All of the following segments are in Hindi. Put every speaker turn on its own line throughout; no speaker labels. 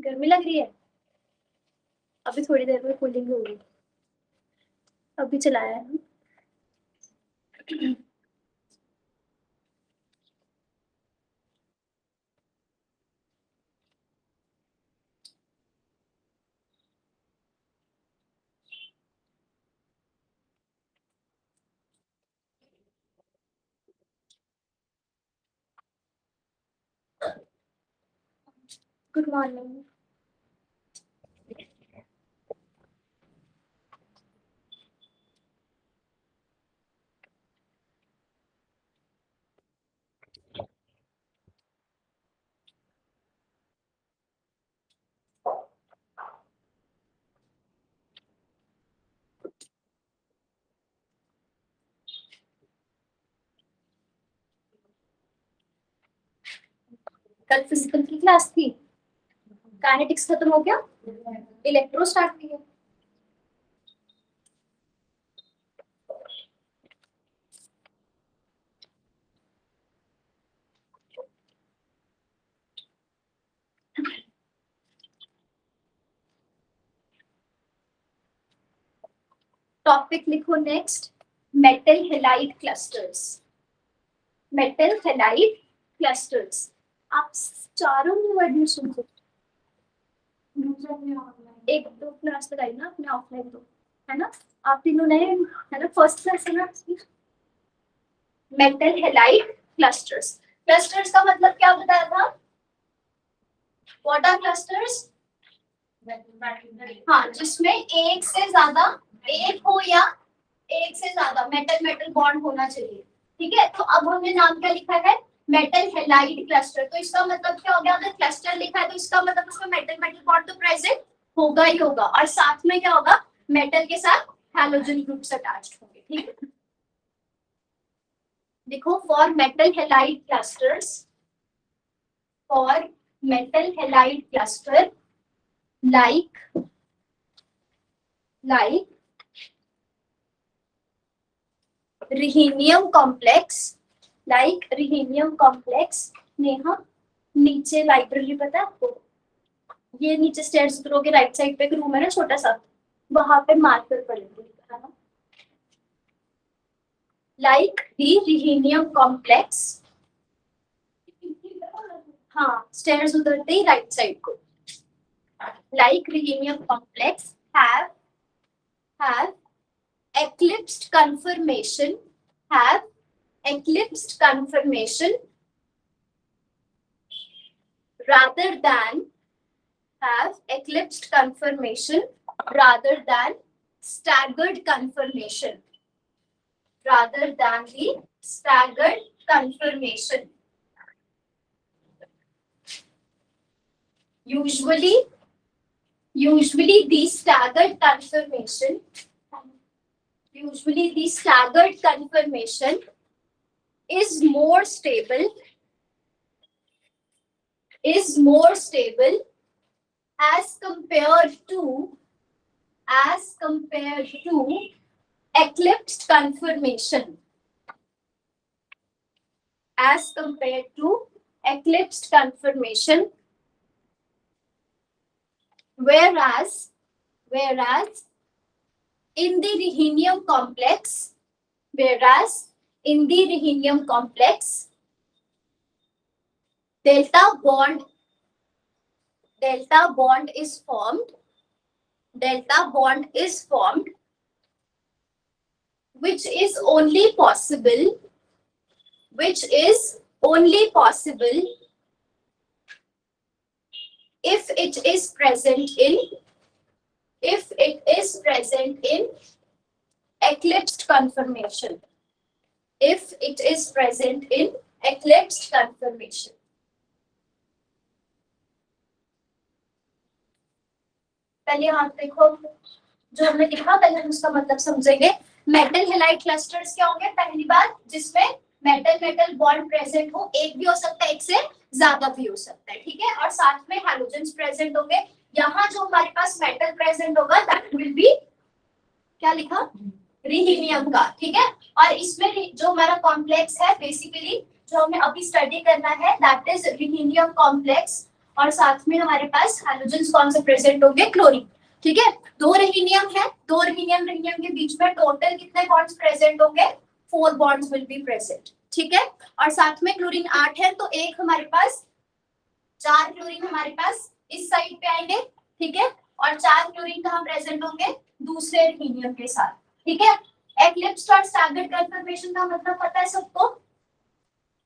गर्मी लग रही है? अभी थोड़ी देर में कूलिंग होगी, अभी चलाया है। Good morning. कल फिजिकल की क्लास थी, काइनेटिक्स खत्म हो गया, इलेक्ट्रो स्टार्ट किया। टॉपिक लिखो next, metal halide clusters. Metal halide clusters. आप चारों में एडमिशन हो, एक दो क्लास लगाई ना अपने ऑफलाइन, तो है ना, आप तीनों नए है ना, फर्स्ट क्लास है ना। Metal halide clusters. क्लस्टर्स का मतलब क्या बताया था? What are clusters? हाँ, जिसमें एक से ज्यादा, एक हो या एक से ज्यादा मेटल मेटल बॉन्ड होना चाहिए। ठीक है, तो अब हमने नाम क्या लिखा है? Metal halide cluster. तो इसका मतलब क्या हो गया? अगर क्लस्टर लिखा है तो इसका मतलब उसमें मेटल मेटल बॉन्ड तो प्रेजेंट होगा ही होगा, और साथ में क्या होगा? मेटल के साथ हैलोजन ग्रुप्स अटैच्ड होंगे। ठीक है, देखो, for metal halide clusters, for metal halide cluster like rhenium complex, like rhenium complex। Neha, नीचे लाइब्रेरी पता है आपको? ये नीचे स्टेयर्स उतरोगे, राइट साइड पे एक रूम है ना छोटा सा, वहां पे मार्कर पड़ेंगे, है ना, लाइक द rhenium complex। हाँ, स्टेयर्स उतरते ही राइट साइड को, like rhenium complex have eclipsed conformation, have eclipsed conformation rather than, have eclipsed conformation rather than staggered conformation, rather than the staggered conformation. Usually the staggered conformation, is more stable, as compared to eclipsed conformation, as compared to eclipsed conformation, whereas in the rhenium complex, delta bond is formed, which is only possible if it is present in eclipsed conformation, पहले यहाँ देखो, जो हमने लिखा पहले हम उसका मतलब समझेंगे। मेटल हैलाइड क्लस्टर्स क्या होंगे? पहली बात, जिसमें मेटल बॉन्ड प्रेजेंट हो, एक भी हो सकता है, एक से ज्यादा भी हो सकता है। ठीक है, और साथ में हैलोजेंस प्रेजेंट होंगे। यहाँ जो हमारे पास मेटल प्रेजेंट होगा दैट विल बी, क्या लिखा? rhenium का। ठीक है, और इसमें जो हमारा कॉम्प्लेक्स है, बेसिकली जो हमें अभी स्टडी करना है, दैट इज rhenium कॉम्प्लेक्स। और साथ में हमारे पास हाइड्रोजन कौन से प्रेजेंट होंगे, क्लोरीन। ठीक है, दो रिहीनियम है, दो रिहीनियम रिहीनियम के बीच में टोटल कितने बॉन्ड्स प्रेजेंट होंगे, 4 बॉन्ड्स विल बी प्रेजेंट। ठीक है, और साथ में क्लोरीन 8 है, तो एक हमारे पास 4 क्लोरीन हमारे पास इस साइड पे आएंगे। ठीक है, और 4 क्लोरीन कहाँ प्रेजेंट होंगे, दूसरे रिहीनियम के साथ। ठीक है, एक्लिप्स और स्टैगर्ड कन्फर्मेशन का मतलब पता है सबको,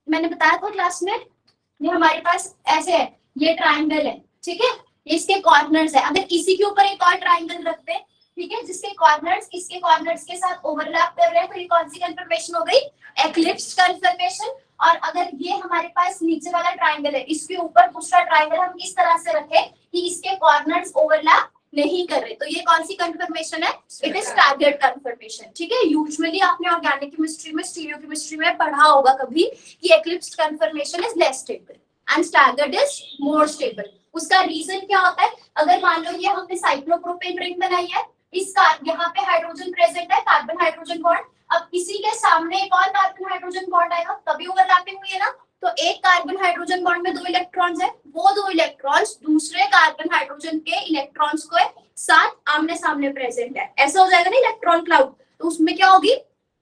मैंने बताया था क्लास में। ये हमारे पास ऐसे है, ये ट्राइंगल है। ठीक है, इसके कॉर्नर्स है, अगर इसी के ऊपर एक और ट्राइंगल रखते हैं, ठीक है, जिसके कॉर्नर्स इसके कॉर्नर्स के साथ ओवरलैप कर रहे हैं, तो ये कौन सी कंफर्मेशन हो गई, एक्लिप्स कंफर्मेशन। और अगर ये हमारे पास नीचे वाला ट्राइंगल है, इसके ऊपर दूसरा ट्राइंगल हम इस तरह से रखें कि इसके कॉर्नर्स ओवरलैप नहीं कर रहे, तो ये कौन सी कंफर्मेशन है, इट इज स्टैगर्ड कंफर्मेशन। ठीक है, यूजुअली आपने ऑर्गेनिक केमिस्ट्री में, स्टीरियोकेमिस्ट्री में पढ़ा होगा कभी कि eclipse conformation is less stable and staggered is more stable. उसका रीजन क्या होता है, अगर मान लो ये हमने साइक्लोप्रोपेन रिंग बनाई है, इसका यहाँ पे हाइड्रोजन प्रेजेंट है, कार्बन हाइड्रोजन बॉन्ड, अब इसी के सामने एक और कार्बन हाइड्रोजन बॉन्ड आएगा, तभी ओवरलैपिंग हुई है ना, तो एक कार्बन हाइड्रोजन बॉन्ड में 2 इलेक्ट्रॉन्स है, वो 2 इलेक्ट्रॉन्स दूसरे कार्बन हाइड्रोजन के इलेक्ट्रॉन्स को साथ आमने सामने प्रेजेंट है, ऐसा हो जाएगा ना इलेक्ट्रॉन क्लाउड। तो उसमें क्या होगी,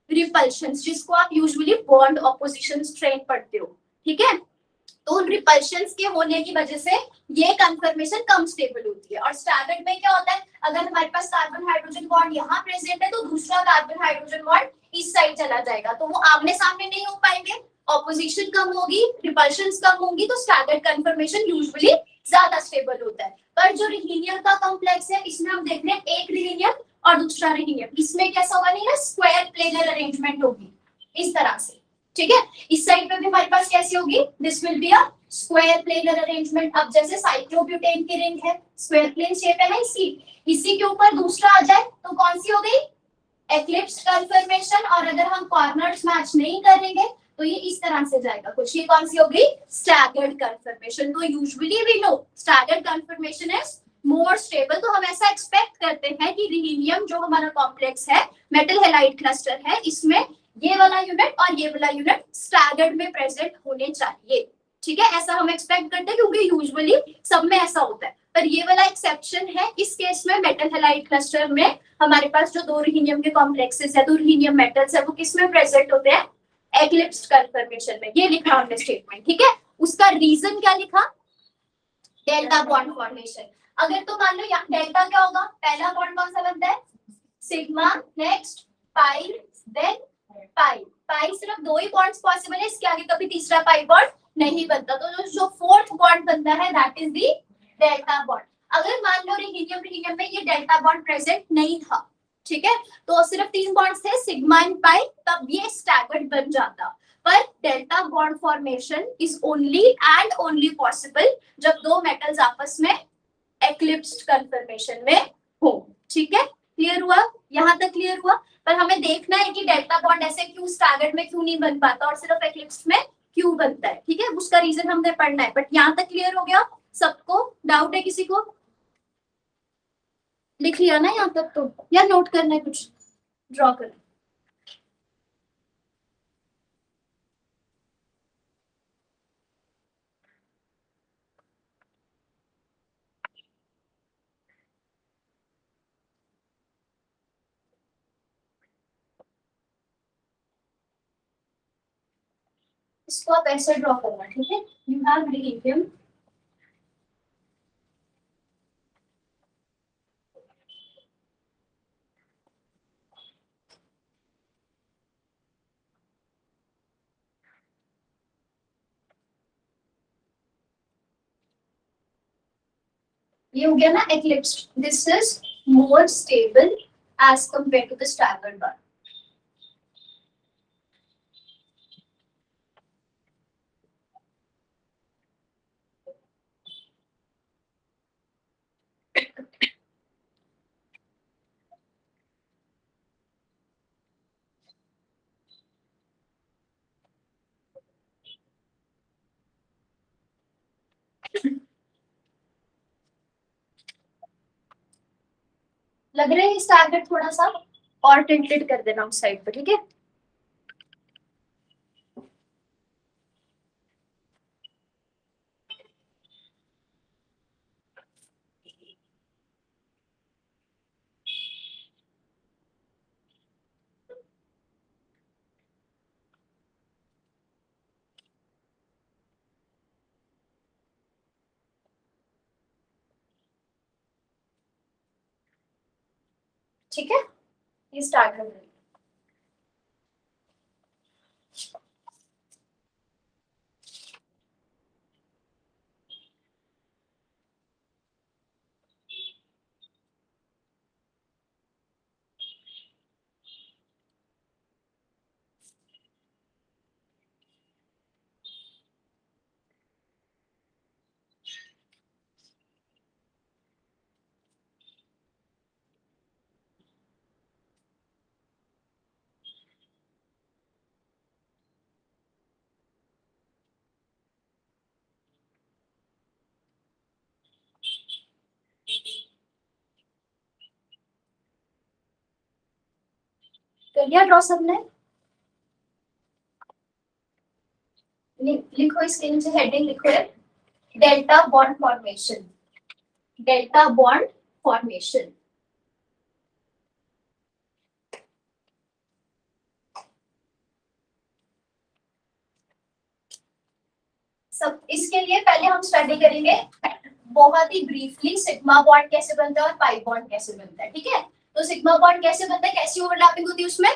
रिपल्शन, जिसको आप यूजुअली बॉन्ड ऑपोजिशन स्ट्रेन पढ़ते हो। ठीक है, तो उन रिपल्शंस के होने की वजह से ये कंफर्मेशन कम स्टेबल होती है। और स्टैगर्ड में क्या होता है, अगर हमारे पास कार्बन हाइड्रोजन बॉन्ड यहाँ प्रेजेंट है, तो दूसरा कार्बन हाइड्रोजन बॉन्ड इस साइड चला जाएगा, तो वो आमने सामने नहीं हो पाएंगे, ऑपोजिशन कम होगी, रिपल्शंस कम होंगी, तो स्टैगर्ड कंफर्मेशन यूजुअली ज्यादा स्टेबल होता है। पर जो रिहीनियम का कॉम्प्लेक्स है, इसमें हम देख रहे हैं एक रिहीनियम और दूसरा रिहीनियम, इसमें कैसा होगा, नहीं ना, स्क्वायर प्लेनर अरेंजमेंट होगी इस तरह से। ठीक है, इस साइड पे भी हमारे पास कैसी होगी, this will be a square planar arrangement. अब जैसे साइक्लोब्यूटेन की रिंग है, स्क्वायर प्लेन शेप है ना इसकी, इसी के ऊपर दूसरा आ जाए तो कौन सी हो गई, एक्लिप्स कंफर्मेशन। और अगर हम कॉर्नर्स मैच नहीं करेंगे तो ये इस तरह से जाएगा कुछ, ये कौन सी हो गई, स्टैगर्ड कंफर्मेशन। तो usually we know staggered conformation is more stable. तो हम ऐसा एक्सपेक्ट करते हैं कि रिहीनियम जो हमारा कॉम्प्लेक्स है, मेटल हैलाइड क्लस्टर है, इसमें ये वाला यूनिट और ये वाला यूनिट स्टैगर्ड में प्रेजेंट होने चाहिए। ठीक है, ऐसा हम एक्सपेक्ट करते हैं क्योंकि यूजुअली सब में ऐसा होता है, पर ये वाला एक्सेप्शन है। इस केस में मेटल हैलाइड क्लस्टर में हमारे पास जो 2 रिहीनियम के कॉम्प्लेक्सेस है, 2 रिहीनियम मेटल्स है, वो किस में प्रेजेंट होते हैं, एक्लिप्स्ड कंफर्मेशन में। ये लिखा हमने स्टेटमेंट। ठीक है, उसका रीजन क्या लिखा, डेल्टा बॉन्ड फॉर्मेशन। अगर तो मान लो यहाँ डेल्टा क्या होगा, पहला बॉन्ड कौन सा बनता है, सिग्मा, नेक्स्ट पाई, देन पाई। पाई सिर्फ 2 ही बॉन्ड्स पॉसिबल है, इसके आगे कभी तीसरा पाई बॉन्ड नहीं बनता। तो जो फोर्थ बॉन्ड बनता है that is the delta bond. अगर मान लो रिहीनियम में ये डेल्टा बॉन्ड प्रेजेंट नहीं था, ठीक है, तो सिर्फ 3 बॉन्ड्स थे, सिग्मा एंड पाई, तब ये स्टैगर्ड बन जाता। पर delta bond formation is only and only possible जब 2 मेटल्स आपस में एक्लिप्स्ड कंफर्मेशन में हो। ठीक है, क्लियर हुआ, यहाँ तक क्लियर हुआ। पर हमें देखना है कि डेल्टा बॉन्ड ऐसे क्यों स्टैगर्ड में क्यों नहीं बन पाता और सिर्फ एक्लिप्स्ड में क्यों बनता है। ठीक है, उसका रीजन हमने पढ़ना है। बट यहाँ तक क्लियर हो गया सबको, डाउट है किसी को, लिख लिया ना यहाँ तक तो, या नोट करना है, कुछ ड्रॉ करना। इसको आप ऐसे ड्रॉ करना, ठीक है, यू हैव लिथियम, ये हो गया ना eclipsed, this is more stable as compared to the staggered one. लग रहा है इस टारगेट थोड़ा सा और टिल्टेड कर देना उस साइड पे, ठीक है। ठीक है, ये स्टार्ट कर देंगे। कर लिया ड्रॉ सबने? लिखो इसके नीचे हेडिंग लिखो है delta bond formation, delta bond formation. सब इसके लिए पहले हम स्टडी करेंगे बहुत ही ब्रीफली सिग्मा बॉन्ड कैसे बनता है और पाई बॉन्ड कैसे बनता है, ठीक है। तो सिग्मा बॉन्ड कैसे बनता है, कैसी ओवरलैपिंग होती है उसमें,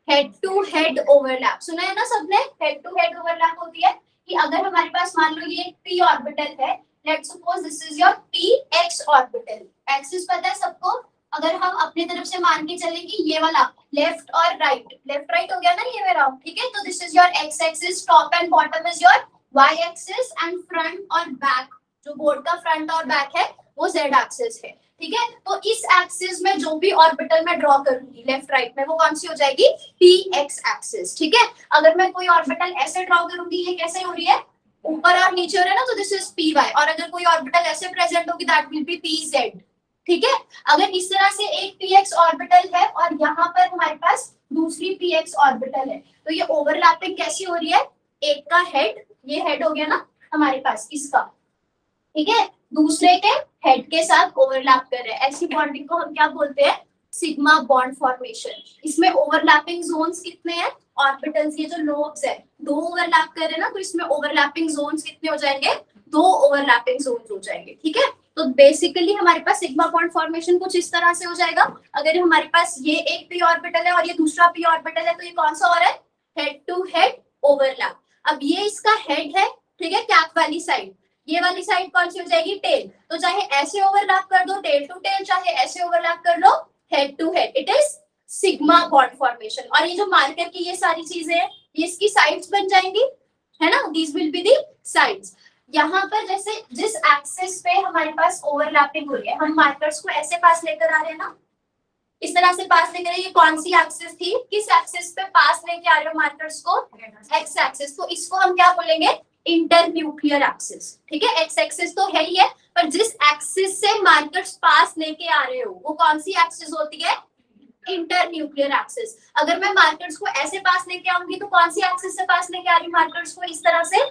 हेड टू हेड ओवरलैप। सुना है ना सबने, हेड टू हेड ओवरलैप होती है कि अगर हमारे पास मान लो ये p ऑर्बिटल है, let's suppose this is your px orbital, axis पता है सबको। अगर हम अपने तरफ से मान के चले कि ये वाला लेफ्ट और राइट, लेफ्ट राइट हो गया ना ये मेरा, ठीक है। तो this is your x axis, top and bottom is your y axis and front और बैक, जो बोर्ड का फ्रंट और बैक है वो z एक्सिस है, ठीक है। तो इस एक्सिस में जो भी ऑर्बिटल मैं ड्रॉ करूंगी लेफ्ट राइट में, वो कौन सी हो जाएगी, px एक्सिस, ठीक है। अगर मैं कोई ऑर्बिटल ऐसे ड्रॉ करूंगी, ये कैसे हो रही है, ऊपर और नीचे हो रहा है ना, तो दिस इज py। और अगर कोई ऑर्बिटल ऐसे प्रेजेंट होगी दैट विल बी pz, ठीक है। अगर इस तरह से एक px ऑर्बिटल है और यहाँ पर हमारे पास दूसरी px ऑर्बिटल है, तो ये ओवरलैपिंग कैसी हो रही है, एक का हेड, ये हेड हो गया ना हमारे पास इसका, ठीक है, दूसरे के हेड के साथ ओवरलैप कर रहे हैं। ऐसी बॉन्डिंग को हम क्या बोलते हैं, सिग्मा बॉन्ड फॉर्मेशन। इसमें ओवरलैपिंग जोन्स कितने हैं, ऑर्बिटल्स, ये जो लोब्स है दो ओवरलैप कर रहे हैं ना, तो इसमें ओवरलैपिंग जोन्स कितने हो जाएंगे, दो ओवरलैपिंग जोन्स हो जाएंगे, ठीक है। तो बेसिकली हमारे पास सिग्मा बॉन्ड फॉर्मेशन कुछ इस तरह से हो जाएगा। अगर हमारे पास ये एक p ऑर्बिटल है और ये दूसरा p ऑर्बिटल है, तो ये कौन सा हो रहा है, हेड टू हेड ओवरलैप। अब ये इसका हेड है, ठीक है, कैप वाली साइड, ये वाली साइड कौन सी हो जाएगी, टेल। तो चाहे ऐसे ओवरलैप कर दो टेल टू टेल, चाहे ऐसे ओवरलैप कर लो head to head, it is sigma bond formation. और ये जो मार्कर की ये सारी चीजें हैं, ये इसकी साइड्स बन जाएंगी, है ना, these will be the sides. यहाँ पर जैसे जिस एक्सिस पे हमारे पास ओवरलैपिंग हो रही है, हम मार्कर्स को ऐसे पास लेकर आ रहे हैं ना, इस तरह से पास लेकर, ये कौन सी एक्सिस थी, किस एक्सिस पे पास लेके आ रहे हो मार्कर्स को, एक्स एक्सिस। तो इसको हम क्या बोलेंगे, इंटरन्यूक्लियर एक्सिस, ठीक है। एक्स एक्सिस तो है ही है, पर जिस एक्सिस से मार्कर्स पास लेके आ रहे हो वो कौन सी एक्सिस होती है, इंटरन्यूक्लियर एक्सिस। अगर मैं मार्कर्स को ऐसे पास लेके आऊंगी तो कौन सी एक्सिस से पास लेके आ रही हूँ मार्कर्स को, इस तरह से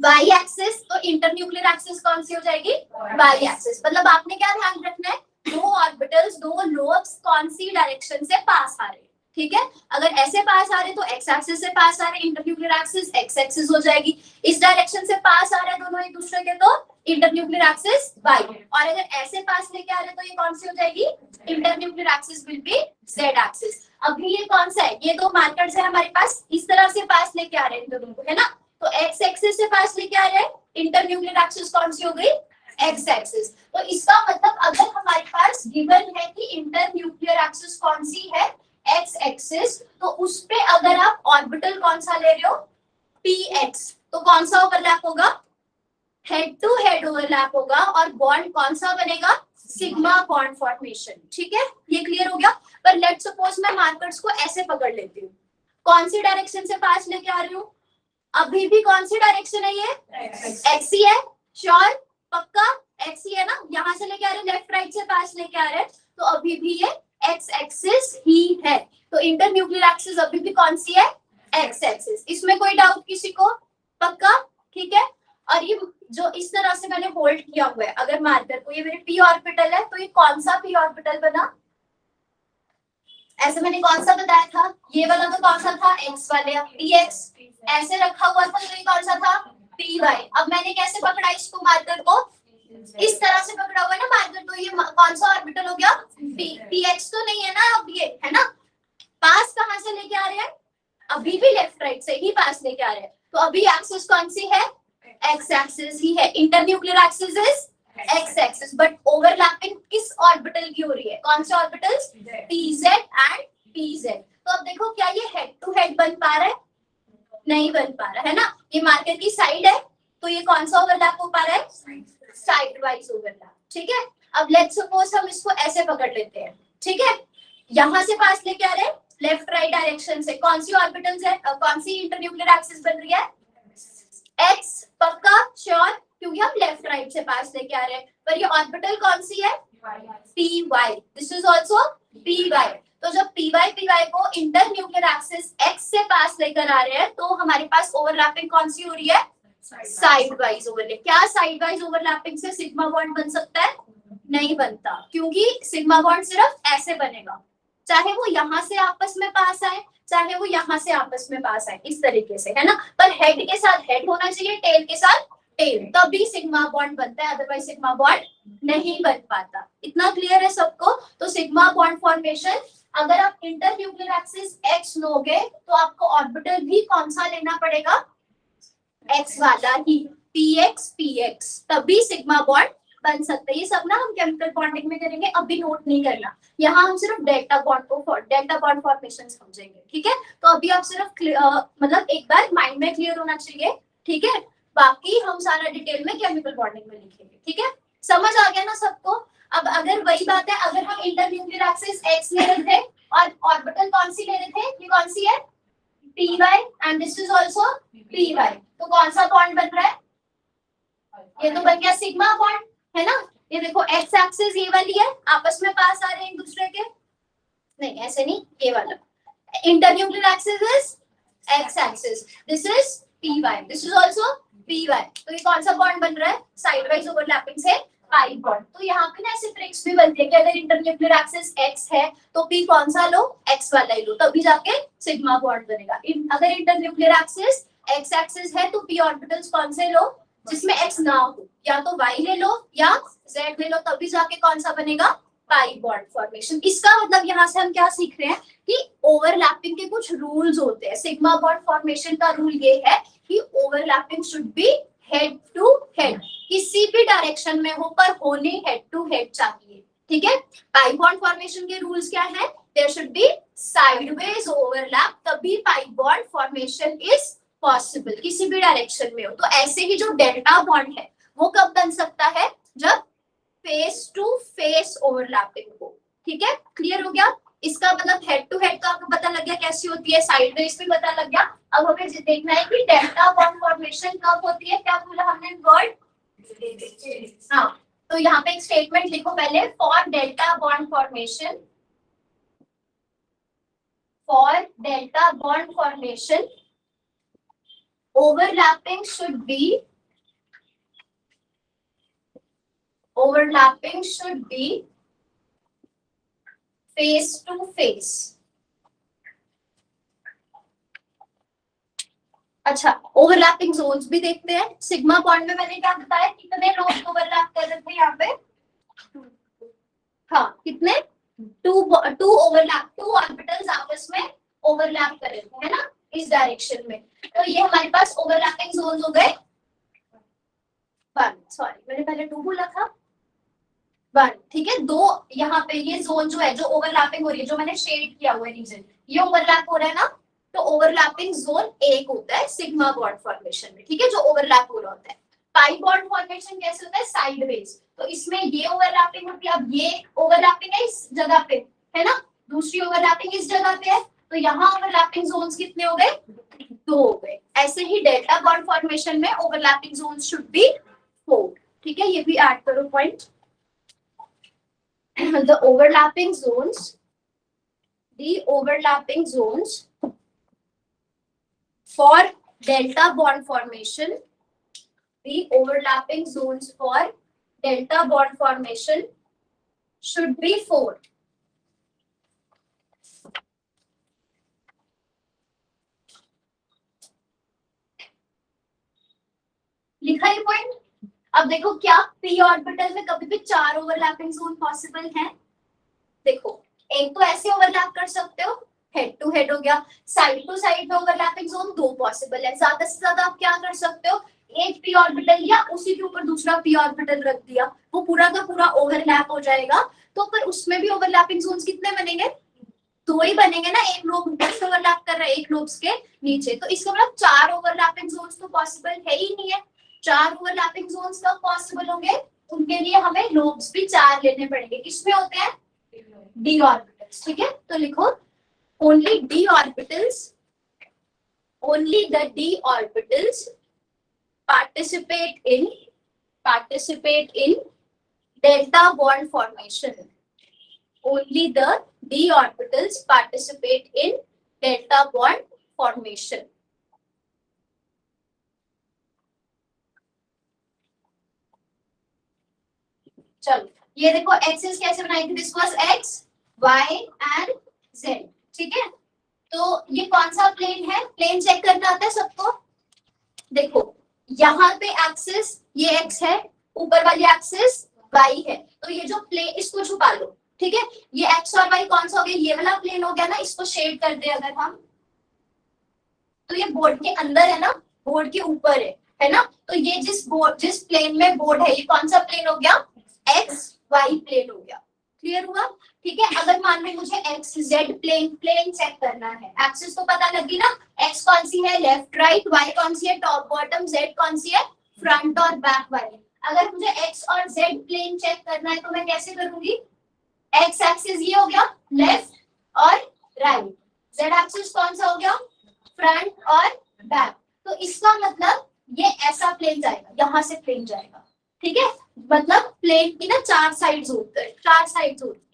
वाई एक्सिस। तो इंटरन्यूक्लियर एक्सिस कौन सी हो जाएगी, वाई एक्सिस। मतलब आपने क्या ध्यान रखना है, दो ऑर्बिटल्स, दो लोब्स कौन सी डायरेक्शन से पास आ रहे हैं, ठीक है। अगर ऐसे पास आ रहे तो एक्स एक्सिस से पास आ रहे, इंटरन्यूक्लियर एक्सिस एक्स एक्सिस हो जाएगी। इस डायरेक्शन से पास आ रहे हैं दोनों एक दूसरे के, तो इंटरन्यूक्लियर एक्सिस वाई। और अगर ऐसे पास लेके आ रहे तो ये कौन सी हो जाएगी, internuclear axis will be Z axis. अभी ये कौन सा है, ये दो मार्कर्स है हमारे पास, इस तरह से पास लेके आ रहे हैं दोनों को, है ना। तो एक्स एक्सिस से पास लेके आ रहे हैं, इंटरन्यूक्लियर एक्सिस कौन सी हो गई, एक्स एक्सिस। तो इसका मतलब अगर हमारे पास गिवन है कि इंटरन्यूक्लियर एक्सिस कौन सी है, एक्स एक्सिस, तो उस पे अगर आप ऑर्बिटल कौन सा ले रहे हो, px, तो कौन सा ओवरलैप होगा, हेड टू हेड ओवरलैप होगा। और बॉन्ड कौन सा बनेगा, सिग्मा बॉन्ड फॉर्मेशन, ठीक है, ये क्लियर हो गया। पर लेट सपोज मैं मार्कर्स को ऐसे पकड़ लेती हूँ, कौन सी डायरेक्शन से पास लेके आ रही हूँ, अभी भी कौन सी डायरेक्शन है, ये एक्स ही है, श्योर, पक्का एक्स ही है ना। यहाँ से लेके आ रहे, लेफ्ट राइट से पास लेके आ रहे, तो अभी भी ये एक्स एक्सिस ही है। तो इंटरन्यूक्लियर एक्सिस अभी भी कौन सी है, एक्स एक्सिस। इसमें कोई डाउट किसी को, पक्का, ठीक है। और ये जो इस तरह से मैंने होल्ड किया हुआ है अगर मार्कर को, ये मेरे p ऑर्बिटल है, तो ये कौन सा p ऑर्बिटल बना, ऐसे मैंने कौन सा बताया था, ये वाला तो कौन सा था, x वाले, px ऐसे रखा हुआ था, तो ये कौन सा था, py। अब मैंने कैसे पकड़ा इसको मार्कर को, इस तरह से पकड़ा हुआ है ना मार्कर, तो ये कौन सा ऑर्बिटल हो गया, px तो नहीं है ना अब, ये है ना, पास कहां से लेके आ रहे हैं, अभी भी लेफ्ट राइट से ही पास लेके आ रहे हैं, तो अभी एक्सिस कौन सी है, एक्स एक्सिस ही है, internuclear axis is X axis, but overlapping किस ऑर्बिटल की हो रही है, कौन से ऑर्बिटल्स, pz एंड pz। तो अब देखो क्या ये हेड टू हेड बन पा रहा है, नहीं बन पा रहा है ना, ये मार्कर की साइड है, तो ये कौन सा ओवरलैप हो पा रहा है, साइड वाइज ओवरलैप, ठीक है। अब लेट्स सपोज हम इसको ऐसे पकड़ लेते हैं, ठीक है, यहां से पास लेके आ रहे हैं लेफ्ट राइट डायरेक्शन से, कौन सी ऑर्बिटल्स है, कौन सी इंटरन्यूक्लियर एक्सिस बन रही है, एक्स, पक्का श्योर, क्योंकि हम लेफ्ट राइट से पास लेके आ रहे हैं, पर ये ऑर्बिटल कौन सी है, P Y, this is also P Y. तो जब पी वाई को इंटरन्यूक्लियर एक्सिस एक्स से पास लेकर आ रहे हैं, तो हमारे पास ओवरलैपिंग कौन सी हो रही है, साइड वाइज ओवरलैप। क्या साइड वाइज ओवरलैपिंग से सिग्मा बॉन्ड बन सकता है, नहीं बनता, क्योंकि सिग्मा बॉन्ड सिर्फ ऐसे बनेगा, चाहे वो यहाँ से आपस में पास आए, चाहे वो यहाँ से आपस में पास आए, इस तरीके से, है ना, पर हेड के साथ हेड होना चाहिए, टेल के साथ टेल, तभी सिग्मा बॉन्ड बनता है, अदरवाइज सिग्मा बॉन्ड नहीं बन पाता। इतना क्लियर है सबको। तो सिग्मा बॉन्ड फॉर्मेशन, अगर आप इंटरन्यूक्लियर एक्सिस एक्स लोगे तो आपको ऑर्बिटल भी कौन सा लेना पड़ेगा, एक्स वाला ही, px, तभी सिग्मा बॉन्ड बन सकता है। ये सब ना हम केमिकल बॉन्डिंग में करेंगे, अभी नोट नहीं करना, यहाँ हम सिर्फ डेल्टा बॉन्ड फॉर्मेशन समझेंगे, ठीक है। तो अभी आप सिर्फ मतलब एक बार माइंड में क्लियर होना चाहिए, ठीक है, बाकी हम सारा डिटेल में केमिकल बॉन्डिंग में लिखेंगे, ठीक है, समझ आ गया ना सबको। अब अगर वही बात है, अगर हम इंटरन्यूक्लियर एक्सिस एक्स ले रहे थे और ऑर्बिटल कौन सी ले रहे थे, ये कौन सी है, py and this is also py, तो कौन सा बॉन्ड बन रहा है, ये तो बन गया सिग्मा बॉन्ड, है ना। ये देखो एक्स एक्सिस ये वाली है, आपस में पास आ रहे हैं एक दूसरे के, नहीं ऐसे नहीं, ये वाला internuclear axis is X axis, this is py, this is also py, तो ये कौन सा बॉन्ड बन रहा है, साइड वाइज ओवरलैपिंग से पाई बॉन्ड। तो यहाँ पे ना ऐसे ट्रिक्स भी बनती है कि अगर इंटरन्यूक्लियर एक्सिस x है तो p कौन सा लो, x वाला ही लो, तभी जाके सिग्मा बॉन्ड बनेगा। अगर इंटरन्यूक्लियर एक्सिस x एक्सिस है तो p ऑर्बिटल्स कौन से लो, जिसमें x ना हो, या तो y ले लो या z ले लो, तभी जाके कौन सा बनेगा, पाई बॉन्ड फॉर्मेशन। इसका मतलब यहाँ से हम क्या सीख रहे हैं कि ओवरलैपिंग के कुछ रूल्स होते हैं। सिग्मा बॉन्ड फॉर्मेशन का रूल ये है कि overlapping should be head to head, किसी भी डायरेक्शन में हो पर होने हेड टू हेड चाहिए, ठीक है। पाई बॉन्ड फॉर्मेशन के रूल्स क्या है, there should be sideways overlap, तभी pi bond formation is possible, किसी भी डायरेक्शन में हो। तो ऐसे ही जो डेल्टा बॉन्ड है वो कब बन सकता है, जब फेस टू फेस ओवरलैपिंग हो, ठीक है, क्लियर हो गया। इसका मतलब हेड टू हेड का आपको पता लग गया कैसी होती है, साइडवेज भी पता लग गया। अब हमें देखना है कि डेल्टा बॉन्ड फॉर्मेशन कब होती है, क्या बोला हमने वर्ड, हाँ, तो यहाँ पे एक स्टेटमेंट लिखो पहले, for delta bond formation, for delta bond formation overlapping should be face to face। अच्छा, ओवरलैपिंग जोन्स भी देखते हैं। सिग्मा बॉन्ड में मैंने क्या बताया, कितने लोग ओवरलैप कर रहे थे यहाँ पे, हाँ कितने, टू ओवरलैप, टू ऑर्बिटल्स आपस में ओवरलैप कर रहे थे, है ना, इस डायरेक्शन में। तो ये हमारे पास ओवरलैपिंग जोन्स हो गए वन, सॉरी मैंने पहले टू बोला था, वन, ठीक है। दो यहाँ पे ये जोन जो है, जो ओवरलैपिंग हो रही है, जो मैंने शेड किया हुआ है रीजन, ये ओवरलैप हो रहा है ना, तो ओवरलैपिंग जोन एक होता है सिग्मा बॉन्ड फॉर्मेशन में, ठीक है, जो ओवरलैप हो रहा होता है। पाई बॉन्ड फॉर्मेशन कैसे होता है, साइडवेज, तो इसमें ये ओवरलैपिंग होती है। अब ये ओवरलैपिंग है इस जगह पे, है ना, दूसरी ओवरलैपिंग इस जगह पे है, तो यहाँ ओवरलैपिंग जोन्स कितने हो गए, दो हो गए। ऐसे ही डेल्टा बॉन्ड फॉर्मेशन में overlapping zones should be four, ठीक है, ये भी ऐड करो point. the overlapping zones for delta bond formation, the overlapping zones for delta bond formation should be 4। लिखा ये पॉइंट। अब देखो क्या p ऑर्बिटल में कभी भी 4 ओवरलैपिंग जोन पॉसिबल हैं? देखो एक तो ऐसे ओवरलैप कर सकते हो, हेड टू हेड हो गया, साइड टू साइड में ओवरलैपिंग जोन 2 पॉसिबल है। ज्यादा से ज्यादा आप क्या कर सकते हो, एक p ऑर्बिटल लिया, उसी के ऊपर दूसरा p ऑर्बिटल रख दिया, वो पूरा का पूरा ओवरलैप हो जाएगा। तो पर उसमें भी ओवरलैपिंग जोन्स कितने बनेंगे? 2 ही बनेंगे ना, एक लोब ऊपर से ओवरलैप कर रहा है, एक लोब्स के नीचे, तो इसका मतलब 4 ओवरलैपिंग जोन्स तो पॉसिबल है ही नहीं है। 4 ओवरलैपिंग जोन्स कब पॉसिबल होंगे? उनके लिए हमें लोब्स भी 4 लेने पड़ेंगे। किसमें होते हैं? d orbitals. ठीक है, तो लिखो only d orbitals, only the d orbitals participate in delta bond formation. Only the d orbitals participate in delta bond formation. चलो ये देखो एक्सिस कैसे बनाई थी, this was x y and z। ठीक है, तो ये कौन सा प्लेन है? प्लेन चेक करना आता है सबको। देखो यहाँ पे एक्सिस ये x है, ऊपर वाली एक्सिस y है, तो ये जो प्लेन, इसको छुपा लो। ठीक है, ये x और y कौन सा हो गया? ये वाला प्लेन हो गया ना, इसको शेड कर दे अगर हम, तो ये बोर्ड के अंदर है ना, बोर्ड के ऊपर है ना, तो ये जिस प्लेन में बोर्ड है, ये कौन सा प्लेन हो गया? एक्स वाई प्लेन हो गया। क्लियर हुआ? ठीक है, अगर मान लो मुझे एक्स जेड प्लेन चेक करना है, एक्सिस तो पता लगी ना, एक्स कौन सी है? लेफ्ट राइट, वाई कौन सी है? टॉप बॉटम, जेड कौन सी है? फ्रंट और बैक वाली। अगर मुझे एक्स और जेड प्लेन चेक करना है तो मैं कैसे करूंगी? एक्स एक्सिस ये हो गया लेफ्ट और राइट, जेड एक्सिस कौन सा हो गया? फ्रंट और बैक। तो इसका मतलब ये ऐसा प्लेन जाएगा, यहां से प्लेन जाएगा। ठीक है, मतलब प्लेन की ना 4 साइड्स होते हैं, 4 साइड्स होती है।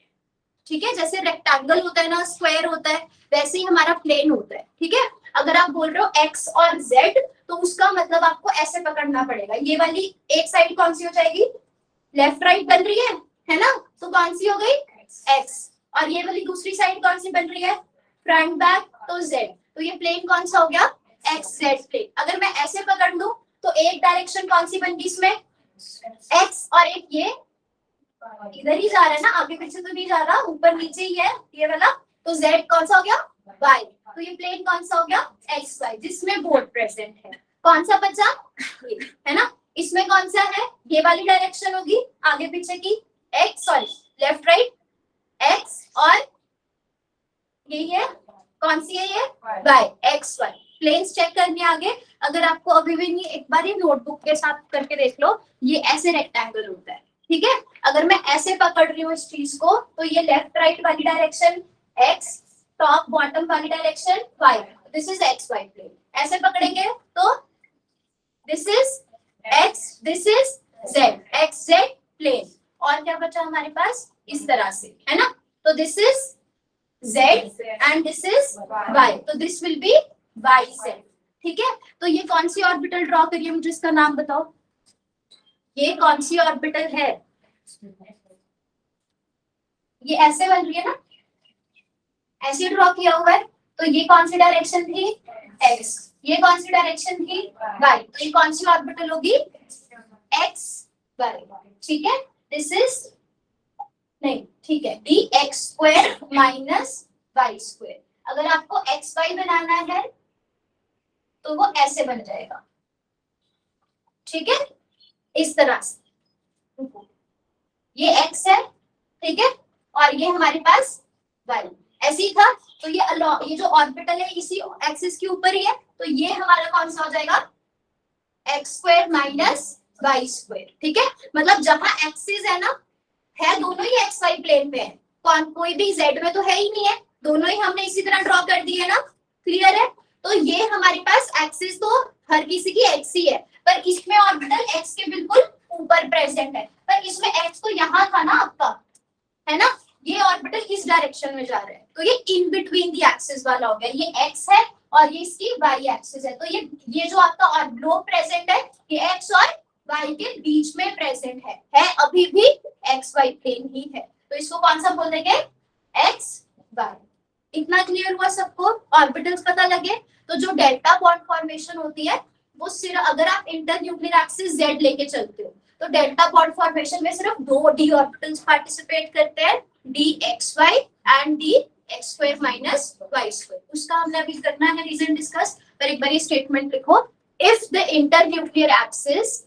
ठीक है, जैसे रेक्टेंगल होता है ना, स्क्वायर होता है, वैसे ही हमारा प्लेन होता है। ठीक है, अगर आप बोल रहे हो एक्स और जेड, तो उसका मतलब आपको ऐसे पकड़ना पड़ेगा। ये वाली एक साइड कौन सी हो जाएगी? लेफ्ट राइट बन रही है ना, तो कौन सी हो गई? एक्स। और ये वाली दूसरी साइड कौन सी बन रही है? फ्रंट बैक, तो जेड। तो ये प्लेन कौन सा हो गया? X Z plane. अगर मैं ऐसे पकड़ लूं तो एक डायरेक्शन कौन सी बन गई इसमें? एक्स, और एक ये इधर ही जा रहा है ना, आगे पीछे तो नहीं जा रहा, ऊपर नीचे ही है ये वाला, तो जेड कौन सा हो गया? वाई। तो ये प्लेन कौन सा हो गया? एक्स वाई, जिसमें बोर्ड प्रेजेंट है। कौन सा बचा? ये है ना, इसमें कौन सा है? ये वाली डायरेक्शन होगी आगे पीछे की, X, sorry left right X, और यही है, कौन सी है ये? Y, X Y. Planes check करने आगे, अगर आपको अभी भी नहीं, एक बार ये नोटबुक के साथ करके देख लो, ये ऐसे रेक्टेंगल होता है। ठीक है, अगर मैं ऐसे पकड़ रही हूँ इस चीज को, तो ये लेफ्ट राइट वाली डायरेक्शन एक्स, टॉप बॉटम वाली direction Y, this is X Y plane. ऐसे पकड़ेंगे तो this is X, this is Z, X Z plane. और क्या बचा हमारे पास? इस तरह से, है ना, तो this is z and this is y, तो this will be yz। ठीक है, तो ये कौन सी ऑर्बिटल ड्रॉ करिए, मुझे इसका नाम बताओ। ये कौन सी ऑर्बिटल है? ये ऐसे बन रही है ना, ऐसे ड्रॉ किया हुआ है, तो ये कौन सी डायरेक्शन थी? x। ये कौन सी डायरेक्शन थी? y। तो ये कौन सी ऑर्बिटल होगी? x y। ठीक है, दिस इज नहीं, ठीक है, D X square minus Y square. अगर आपको एक्स वाई बनाना है तो वो ऐसे बन जाएगा। ठीक है, इस तरह से, ये एक्स है, ठीक है, और ये हमारे पास वाई, ऐसे ही था। तो ये जो ऑर्बिटल है इसी एक्सिस के ऊपर ही है, तो ये हमारा कौन सा हो जाएगा? X square minus Y square. ठीक है, मतलब जहां एक्सिस है ना, है दोनों ही एक्स वाई प्लेन पे है, कोई भी जेड में तो है ही नहीं है, दोनों ही हमने इसी तरह ड्रॉ कर दिए ना। क्लियर है? तो ये हमारे पास एक्सिस तो हर किसी की एक्स ही है, पर इसमें ऑर्बिटल एक्स के बिल्कुल ऊपर प्रेजेंट है, पर इसमें एक्स तो यहाँ था ना आपका, है ना, ये ऑर्बिटल इस डायरेक्शन में जा रहा है, तो ये इन बिटवीन द एक्सिस वाला हो गया। ये एक्स है और ये इसकी वाई एक्सिस है, तो ये जो आपका ग्लोब प्रेजेंट है, ये एक्स और वाई के बीच में प्रेजेंट है अभी भी एक्स वाई प्लेन ही है, तो इसको कौन सा बोल देंगे? X Y. इतना क्लियर हुआ सबको? ऑर्बिटल्स पता लगे? तो जो डेल्टा बॉन्ड फॉर्मेशन होती है वो सिर्फ अगर आप इंटर न्यूक्लियर एक्सिस जेड लेके चलते हो, तो डेल्टा बॉन्ड फॉर्मेशन में सिर्फ दो डी ऑर्बिटल्स पार्टिसिपेट करते हैं, D X Y and D X square minus Y square. उसका हमने अभी करना है रीजन डिस्कस। पर एक बार ये स्टेटमेंट लिखो, if the internuclear axis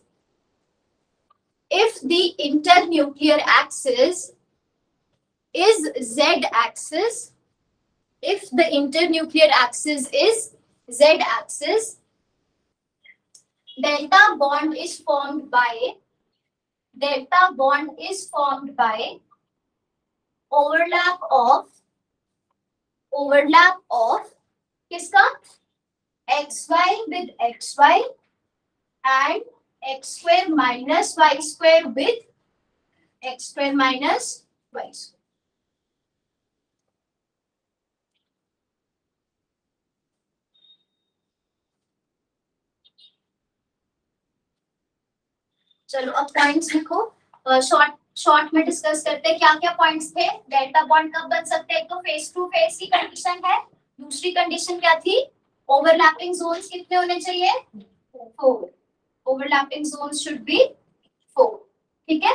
is z-axis, if the internuclear axis is z-axis, delta bond is formed by overlap of किसका, xy with xy and x square minus y square with x square minus y square। चलो अब पॉइंट्स लिखो, शॉर्ट में डिस्कस करते हैं क्या क्या पॉइंट्स थे। डेल्टा बॉन्ड कब बन सकते हैं, एक तो फेस टू फेस की कंडीशन है, दूसरी कंडीशन क्या थी, ओवरलैपिंग जोन्स कितने होने चाहिए, 4, ओवरलैपिंग जोन्स शुड बी 4, ठीक है।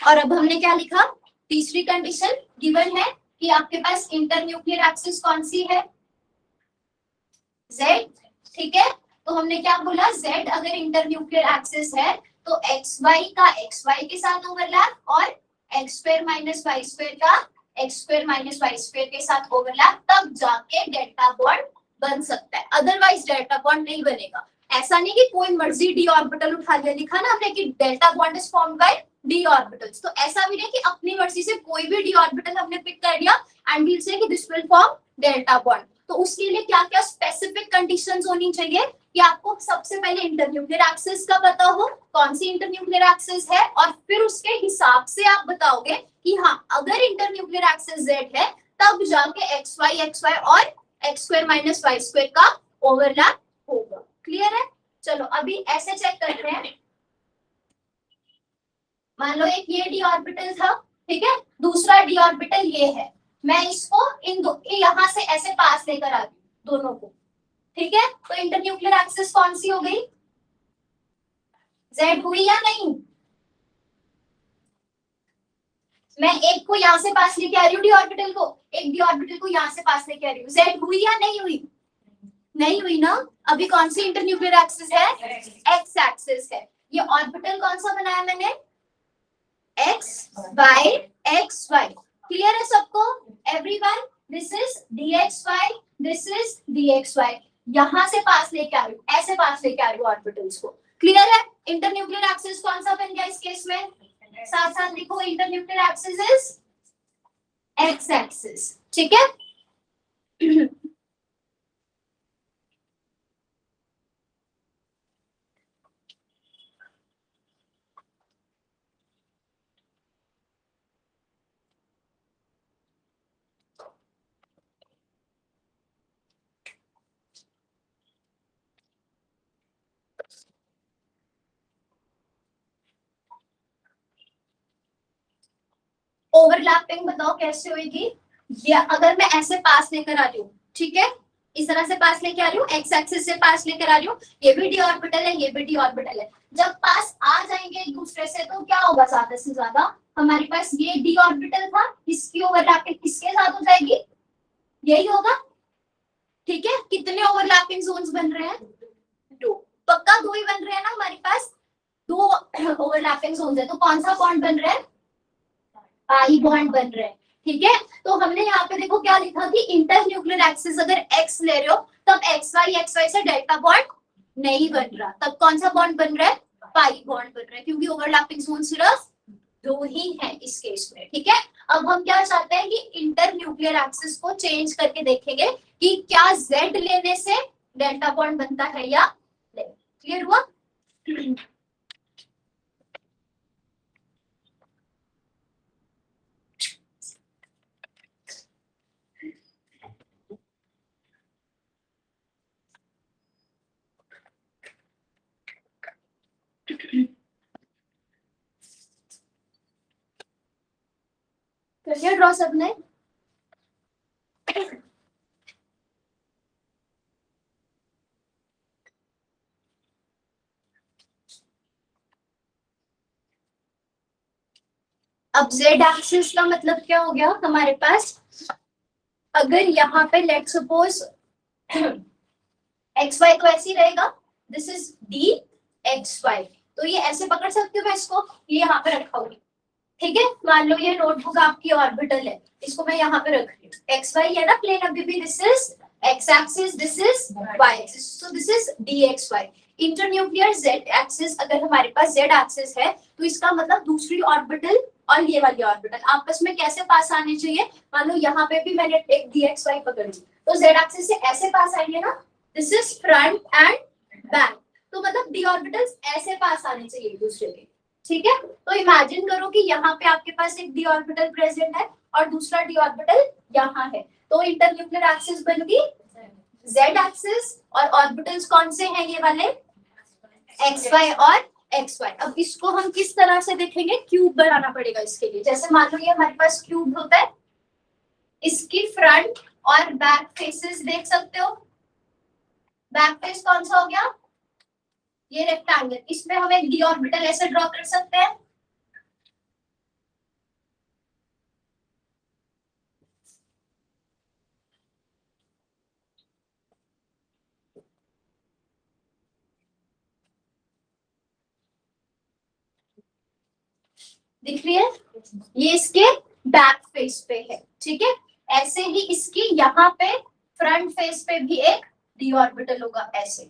और अब हमने क्या लिखा, तीसरी कंडीशन गिवन है कि आपके पास इंटरन्यूक्लियर एक्सिस कौन सी है, Z, ठीक है। तो हमने क्या बोला, Z अगर इंटरन्यूक्लियर एक्सिस है तो xy का xy के साथ ओवरलैप और x square minus y square का x square minus y square के साथ ओवरलैप, तब जाके डेल्टा बॉन्ड बन सकता है, अदरवाइज डेल्टा बॉन्ड नहीं बनेगा। ऐसा नहीं कि कोई मर्जी डी ऑर्बिटल उठा लिया, लिखा ना हमने कि delta bond is formed by D orbitals, तो ऐसा भी नहीं कि अपनी मर्जी से कोई भी डी ऑर्बिटल हमने पिक कर लिया एंड वील से कि this will form delta bond. तो उसके लिए क्या क्या स्पेसिफिक कंडीशंस होनी चाहिए कि आपको सबसे पहले इंटरन्यूक्लियर एक्सिस का पता हो, कौन सी इंटरन्यूक्लियर एक्सिस है, और फिर उसके हिसाब से आप बताओगे कि हाँ अगर इंटरन्यूक्लियर एक्सिस Z है तब जाके XY और x square minus y square का ओवरलैप होगा। क्लियर है। चलो अभी ऐसे चेक करते हैं, मान लो एक ये डी ऑर्बिटल था, ठीक है, दूसरा डी ऑर्बिटल ये है, मैं इसको यहाँ से ऐसे पास लेकर आ रही हूँ दोनों को, ठीक है। तो इंटरन्यूक्लियर एक्सिस कौन सी हो गई, Z हुई या नहीं, मैं एक को यहाँ से पास लेके आ रही हूँ डी ऑर्बिटल को, एक डी ऑर्बिटल को यहाँ से पास लेके आ रही हूँ, Z हुई या नहीं हुई, नहीं हुई ना। अभी कौन सी इंटरन्यूक्लियर एक्सिस है, एक्स एक्सिस है। ये ऑर्बिटल कौन सा बनाया मैंने, XY। क्लियर है सबको, everyone, this is DXY, this is DXY। यहां से पास लेके आ रही हूँ, ऐसे पास लेके आ रही हूँ ऑर्बिटल्स को। क्लियर है। इंटरन्यूक्लियर एक्सिस कौन सा बन गया इस केस में, साथ साथ लिखो, internuclear axis is X axis, ठीक है। ओवरलैपिंग बताओ कैसे होगी, या अगर मैं ऐसे पास लेकर आ रही हूँ, ठीक है, इस तरह से पास लेके आ रही हूँ, एक्स एक्सिस से पास लेकर आ रही हूँ, ये भी डी ऑर्बिटल है, ये भी डी ऑर्बिटल है। जब पास आ जाएंगे एक दूसरे से तो क्या होगा, ज्यादा से ज्यादा हमारे पास ये डी ऑर्बिटल था, इसकी ओवरलैपिंग किसके साथ हो जाएगी, यही होगा, ठीक है। कितने ओवरलैपिंग जोन्स बन रहे हैं, 2, पक्का 2 ही बन रहे हैं ना हमारे पास, 2 ओवरलैपिंग जोन्स है, तो कौन सा बॉन्ड बन रहा है, पाई बॉन्ड बन रहे हैं, ठीक है। तो हमने यहाँ पे देखो क्या लिखा कि इंटरन्यूक्लियर एक्सिस अगर x ले रहे हो तब XY से डेल्टा बॉन्ड नहीं बन रहा, तब कौन सा बॉन्ड बन रहा है, पाई बॉन्ड बन रहा है, क्योंकि ओवरलैपिंग जोन सिर्फ 2 ही है इस केस में, ठीक है। अब हम क्या चाहते हैं कि इंटरन्यूक्लियर एक्सिस को चेंज करके देखेंगे कि क्या Z लेने से डेल्टा बॉन्ड बनता है या नहीं। क्लियर हुआ। करिए ड्रॉ सबने, अब जेड एक्सिस का मतलब क्या हो गया हमारे पास, अगर यहाँ पे लेट सपोज एक्स वाई तो ऐसे ही रहेगा, this is D X Y, तो ये ऐसे पकड़ सकती हूँ मैं इसको, ये यहाँ पे रखा हुआ, ठीक है। मान लो ये नोटबुक आपकी ऑर्बिटल है, इसको मैं यहाँ पे रख रही हूँ, एक्स वाई है ना प्लेन अभी भी, this is X axis, this is Y axis, so this is D X Y. Internuclear Z axis, अगर हमारे पास जेड एक्सिस है तो इसका मतलब दूसरी ऑर्बिटल और ये वाली ऑर्बिटल आपस में कैसे पास आने चाहिए, मान लो यहाँ पे भी मैंने एक डी एक्स वाई पकड़ी, तो जेड एक्सिस से ऐसे पास आएंगे ना, this is front end back, तो मतलब डी ऑर्बिटल्स ऐसे पास आने चाहिए एक दूसरे के, ठीक है। तो इमेजिन करो कि यहाँ पे आपके पास एक डी ऑर्बिटल प्रेजेंट है और दूसरा डी ऑर्बिटल यहाँ है, तो इंटरन्यूक्लियर एक्सिस बन गई जेड एक्सिस, और ऑर्बिटल्स कौन से हैं ये वाले, एक्स वाई और एक्स वाई। अब इसको हम किस तरह से देखेंगे, क्यूब बनाना पड़ेगा इसके लिए, जैसे मान लो ये हमारे पास क्यूब होता है, इसकी फ्रंट और बैक फेसेस देख सकते हो, बैक फेस कौन सा हो गया, ये रेक्टेंगल, इसमें हम एक डी ऑर्बिटल ऐसे ड्रॉ कर सकते हैं, दिख रही है, ये इसके बैक फेस पे है, ठीक है। ऐसे ही इसकी यहाँ पे फ्रंट फेस पे भी एक डी ऑर्बिटल होगा ऐसे,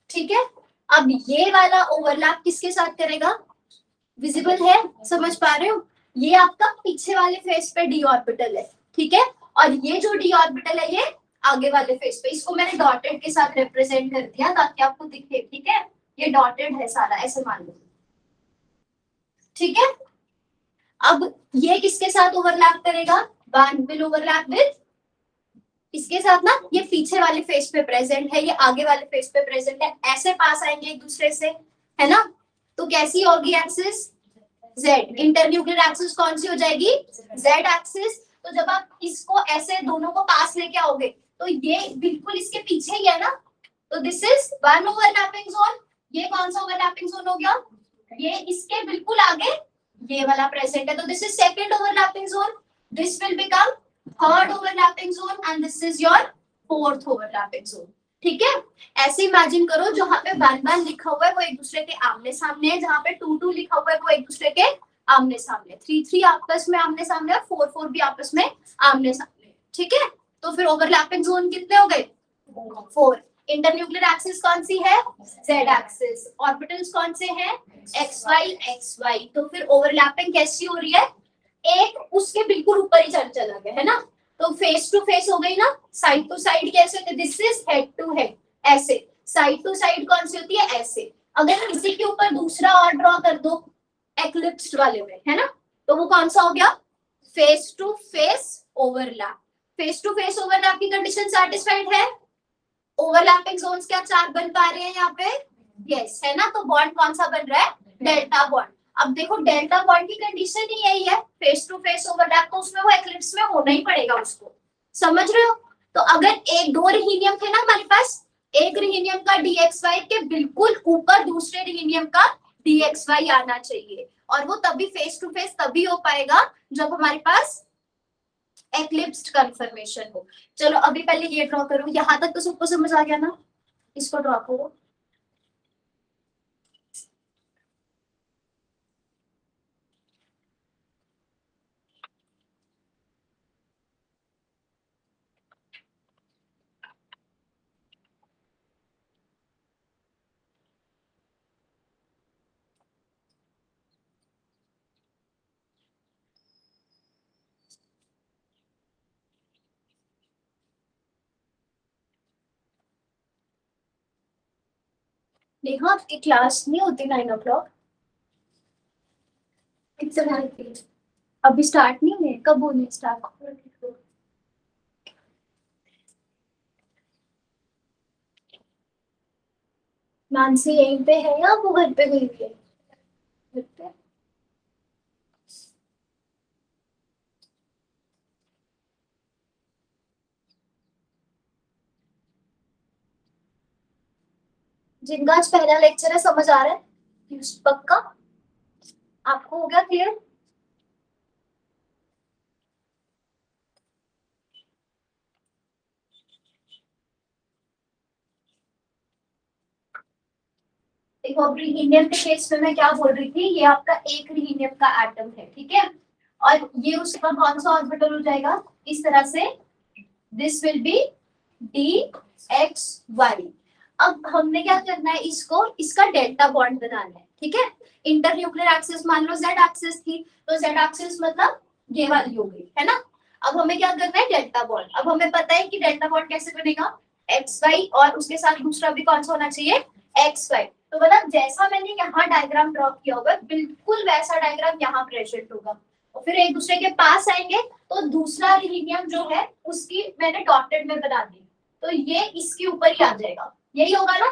ठीक है। अब ये वाला ओवरलैप किसके साथ करेगा, विजिबल है, समझ पा रहे हो, ये आपका पीछे वाले फेस पे डी ऑर्बिटल है, ठीक है, और ये जो डी ऑर्बिटल है ये आगे वाले फेस पे, इसको मैंने डॉटेड के साथ रिप्रेजेंट कर दिया ताकि आपको दिखे, ठीक है, ये डॉटेड है सारा, ऐसे मान लो, ठीक है। अब ये किसके साथ ओवरलैप करेगा, वन विल ओवरलैप विद इसके साथ ना, ये पीछे वाले फेस पे प्रेजेंट है, ये आगे वाले फेस पे प्रेजेंट है, ऐसे पास आएंगे एक दूसरे से, है ना, तो कैसी होगी एक्सिस, जेड, इंटरन्यूक्लियर एक्सिस कौन सी हो जाएगी, जेड एक्सिस। तो जब आप इसको ऐसे दोनों को पास लेके आओगे तो ये बिल्कुल इसके पीछे ही है ना, तो this is one overlapping zone, ये कौन सा ओवरलैपिंग जोन हो गया, ये इसके बिल्कुल आगे ये वाला प्रेजेंट है, तो this is second overlapping zone, this will become third overlapping zone and this is your fourth overlapping zone, ठीक है। ऐसे इमेजिन करो जहां पे वन वन लिखा हुआ है वो एक दूसरे के आमने सामने है, जहां पे टू टू लिखा हुआ है वो एक दूसरे के आमने सामने, थ्री थ्री आपस में आमने सामने और फोर फोर भी आपस में आमने सामने, ठीक है। तो फिर ओवरलैपिंग जोन कितने हो गए, फोर। इंटरन्यूक्लियर एक्सिस कौन सी है, जेड एक्सिस, ऑर्बिटल्स कौन से हैं, एक्स वाई, तो फिर ओवरलैपिंग कैसी हो रही है, एक उसके बिल्कुल ऊपर ही चला गया है ना, तो फेस टू फेस हो गई ना, साइड टू साइड कैसे होते, this is head to head, ऐसे साइड टू साइड कौन सी होती है, ऐसे। अगर इसी के ऊपर दूसरा और ड्रॉ कर दो एक्लिप्स्ड वाले में, है ना, तो वो कौन सा हो गया, face to face overlap, face to face overlap की कंडीशन सेटिस्फाइड है, ओवरलैपिंग जोन्स क्या चार बन पा रहे हैं यहाँ पे, यस, है ना, तो बॉन्ड कौन सा बन रहा है, डेल्टा बॉन्ड। अब देखो डेल्टा बॉन्ड की कंडीशन ही यही है, फेस टू फेस ओवरलैप, तो उसमें वो एक्लिप्स में होना ही पड़ेगा उसको, समझ रहे हो। तो अगर एक दो रिहीनियम थे ना हमारे पास, एक रिहीनियम का डीएक्सवाई के बिल्कुल ऊपर दूसरे रिहीनियम का डीएक्सवाई आना चाहिए, और वो तभी फेस टू फेस तभी हो पाएगा जब हमारे पास एक्लिप्स्ड कंफर्मेशन हो। चलो अभी पहले ये ड्रॉ करो, यहां तक तो सबको समझ आ गया ना, इसको ड्रॉ करो, नेहा आपकी क्लास नहीं होती 9 o'clock, कितने अभी स्टार्ट नहीं हुए, कब होने स्टार्ट, मानसी यहीं पे है या वो घर पे गई हुई है, घर पे, जिनका आज पहला लेक्चर है समझ आ रहा है पक्का? आपको हो गया क्लियर? देखो अब रिहीनियम के केस में मैं क्या बोल रही थी, ये आपका एक रिहीनियम का एटम है, ठीक है, और ये उसका कौन सा ऑर्बिटल हो जाएगा इस तरह से, दिस विल बी DXY। अब हमने क्या करना है, इसको इसका डेल्टा बॉन्ड बनाना है, ठीक है। इंटरन्यूक्लियर एक्सिस मान लो Z एक्सिस थी, तो Z एक्सिस मतलब ये वाली हो गई है ना। अब हमें क्या करना है, डेल्टा बॉन्ड। अब हमें पता है कि डेल्टा बॉन्ड कैसे बनेगा, XY और उसके साथ दूसरा भी कौन सा होना चाहिए, XY। तो मतलब जैसा मैंने यहाँ डायग्राम ड्रॉ किया होगा बिल्कुल वैसा डायग्राम यहाँ प्रेजेंट होगा, और फिर एक दूसरे के पास आएंगे तो दूसरा रिहीनियम जो है उसकी मैंने डॉटेड में बना दी, तो ये इसके ऊपर ही आ जाएगा, यही होगा ना।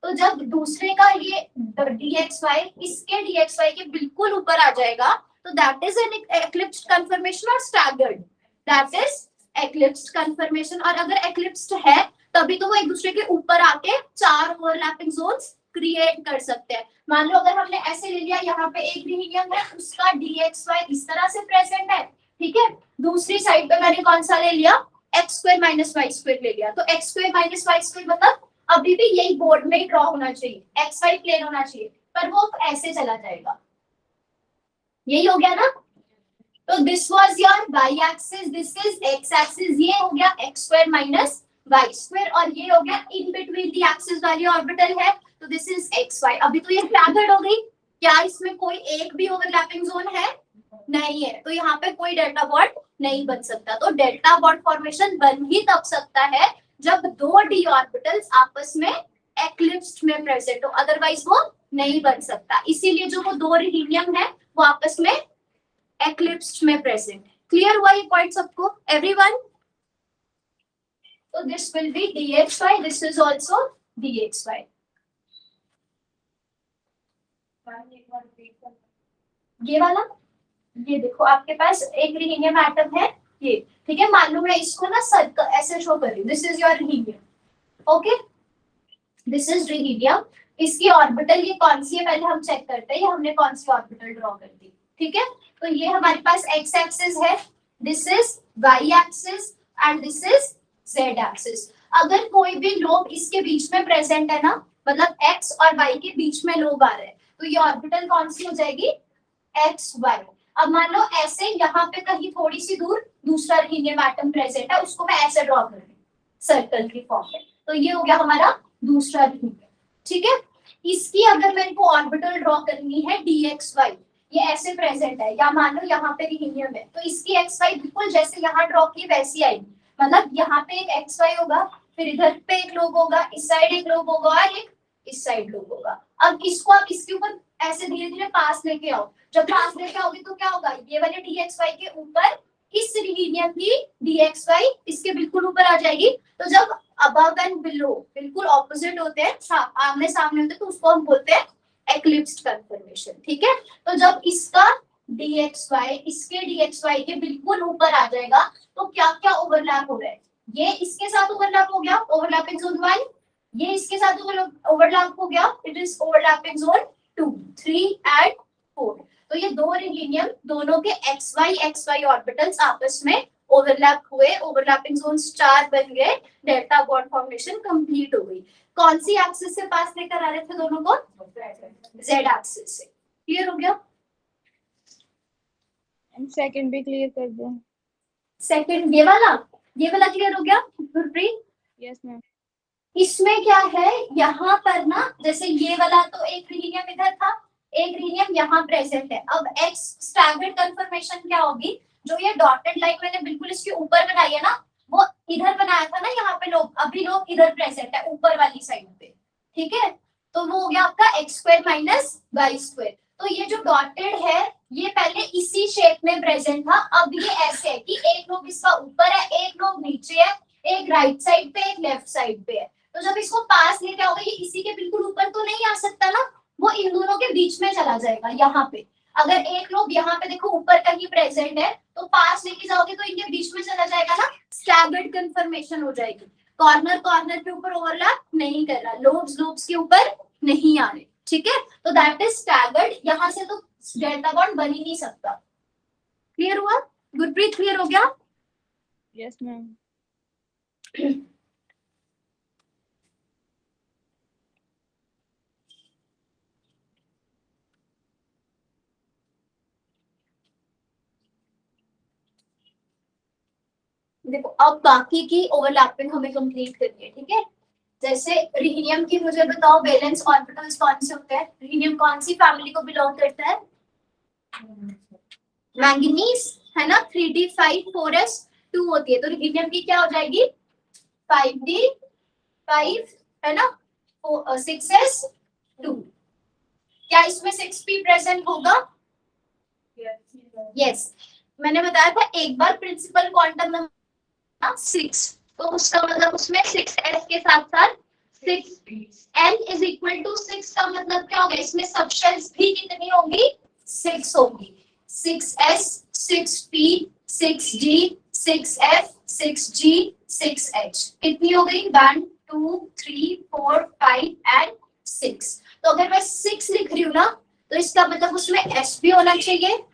तो जब दूसरे का ये DXY इसके DXY के बिल्कुल ऊपर आ जाएगा तो दैट इज एन एक्लिप्स्ड कंफर्मेशन और स्टैगर्ड, दैट इज एक्लिप्स्ड कंफर्मेशन। और अगर एक्लिप्स्ड है तभी तो वो एक दूसरे के ऊपर आके चार ओवरलैपिंग जोन्स क्रिएट कर सकते हैं। मान लो अगर हमने ऐसे ले लिया, यहाँ पे एक रिहीनियम है उसका DXY इस तरह से प्रेजेंट है, ठीक है, दूसरी साइड पे मैंने कौन सा ले लिया, x² - y² ले लिया, तो x² - y² मतलब अभी भी यही बोर्ड में ड्रॉ होना चाहिए, XY प्लेन होना चाहिए, पर वो ऐसे चला जाएगा, यही हो गया ना। तो this was your y axis, this is x axis, ये हो गया x² - y², और ये हो गया इन बिटवीन द एक्सिस वाली ऑर्बिटल है, तो दिस इज xy। अभी तो ये स्टैगर्ड हो गई, क्या इसमें कोई एक भी ओवरलैपिंग जोन है, नहीं है, तो यहाँ पे कोई डेल्टा बॉन्ड नहीं बन सकता। तो डेल्टा बॉन्ड फॉर्मेशन बन ही तब सकता है जब दो d ऑर्बिटल्स आपस में एक्लिप्स्ड में प्रेजेंट हो, अदरवाइज वो नहीं बन सकता। इसीलिए जो वो दो रिहीनियम है वो आपस में एक्लिप्स्ड में प्रेजेंट है। क्लियर हुआ ये पॉइंट सबको, एवरीवन? तो this will be DXY, this is also DXY। ये वाला, ये देखो आपके पास एक रिहीनियम एटम है ये, ठीक है, मान लो मैं इसको ना सर्कल ऐसे शो कर रही हूँ, this is your rhenium, okay, this is rhenium. इसकी ऑर्बिटल ये कौन सी है पहले हम चेक करते हैं, हमने कौन सी ऑर्बिटल ड्रॉ कर दी, ठीक है। तो ये हमारे पास x एक्सिस है, this is y axis and this is z axis. अगर कोई भी लोब इसके बीच में प्रेजेंट है ना, मतलब x और y के बीच में लोब आ रहे हैं, तो ये ऑर्बिटल कौन सी हो जाएगी, XY। अब मान लो ऐसे यहाँ पे कहीं थोड़ी सी दूर दूसरा रिहीनियम एटम प्रेजेंट है, उसको मैं ऐसे ड्रॉ कर रही हूँ सर्कल की फॉर्म में, तो ये हो गया हमारा दूसरा रिहीनियम, ठीक है। इसकी अगर मेरे को ऑर्बिटल ड्रॉ करनी है DXY, ये ऐसे प्रेजेंट है, या मान लो यहाँ पे रिहीनियम है, तो इसकी XY बिल्कुल जैसे यहाँ ड्रॉ की वैसी आएगी, मतलब यहाँ पे एक XY होगा, फिर इधर पे एक लोब होगा, इस साइड एक लोब होगा और एक इस साइड लोब होगा। अब इसको आप इसके ऊपर ऐसे धीरे धीरे पास लेके आओ, जब पास लेके आओगे तो क्या होगा, ये वाले DXY के ऊपर इस रिहीनियम की DXY इसके बिल्कुल ऊपर आ जाएगी। तो जब अबव एंड बिलो बिल्कुल ऑपोजिट होते हैं, आमने सामने होते हैं, तो उसको हम बोलते हैं एक्लिप्स्ड कंफर्मेशन, ठीक है। तो जब इसका DXY इसके DXY के बिल्कुल ऊपर आ जाएगा तो क्या क्या ओवरलैप हो रहा है, ये इसके साथ ओवरलैप हो गया, ओवरलैपिंग जोन 1, ये इसके साथ ओवरलैप हो गया, it is overlapping zone 2, 3 and 4। तो ये दो रिहीनियम दोनों के XY ऑर्बिटल्स आपस में ओवरलैप हुए, ओवरलैपिंग जोन्स 4 बन गए, डेल्टा बॉन्ड फॉर्मेशन कंप्लीट हो गई। कौन सी एक्सिस से पास लेकर आ रहे थे दोनों को, Z एक्सिस से। क्लियर हो गया?
सेकंड भी क्लियर कर दो।
सेकंड ये वाला क्लियर हो गया गुरप्रीत?
Yes ma'am.
इसमें क्या है, यहाँ पर ना जैसे ये वाला तो एक रिहीनियम इधर था, एक रिहीनियम यहाँ प्रेजेंट है। अब एक्स स्टैगर्ड कंफर्मेशन क्या होगी, जो ये डॉटेड लाइन मैंने बिल्कुल इसके ऊपर बनाई है ना, वो इधर बनाया था ना, यहाँ पे लोग अभी लोग इधर प्रेजेंट है ऊपर वाली साइड पे, ठीक है। तो वो हो गया आपका x² - y²। तो ये जो डॉटेड है ये पहले इसी शेप में प्रेजेंट था, अब ये ऐसे है कि एक लोग इसका ऊपर है, एक लोग नीचे है, एक राइट साइड पे एक लेफ्ट साइड पे है। तो जब इसको पास लेके आओगे ये इसी के बिल्कुल ऊपर तो नहीं आ सकता ना, वो इन दोनों के बीच में चला जाएगा यहाँ पे। अगर एक लोग यहाँ पे देखो ऊपर कहीं प्रेजेंट है तो पास लेके जाओगे तो इनके बीच में चला जाएगा ना, स्टैगर्ड कंफर्मेशन हो जाएगी। कॉर्नर कॉर्नर के ऊपर ओवरलैप नहीं कर रहा, लोब्स लोब्स के ऊपर नहीं आ रहे, ठीक है। तो दैट इज स्टैगर्ड, यहां से तो डेल्टा बॉन्ड बन ही नहीं सकता। क्लियर हुआ? गुरप्रीत क्लियर हो गया?
Yes ma'am.
देखो अब बाकी की ओवरलैपिंग हमें कंप्लीट करनी है, ठीक है। जैसे रिहीनियम की मुझे बताओ वैलेंस ऑर्बिटल्स कौन से होते हैं? रिहीनियम कौन सी फैमिली को बिलोंग करता है? मैंगनीज, है ना। 3d5 4s2 होती है, तो रिहीनियम की क्या हो जाएगी? 5d5, है ना, 6s2। क्या इसमें 6p प्रेजेंट होगा? यस। मैंने बताया था एक बार प्रिंसिपल क्वांटम नंबर 6, तो उसका मतलब उसमें 6s के साथ साथ 6n इज इक्वल टू 6 का मतलब क्या होगा? इसमें सबशेल्स भी कितनी होंगी? 6 होंगी। 6s 6p 6g 6f 6g 6h कितनी हो गई? 1 2 3 4 5 एंड 6। तो अगर मैं 6 लिख रही हूँ ना, तो इसका मतलब उसमें s भी होना चाहिए।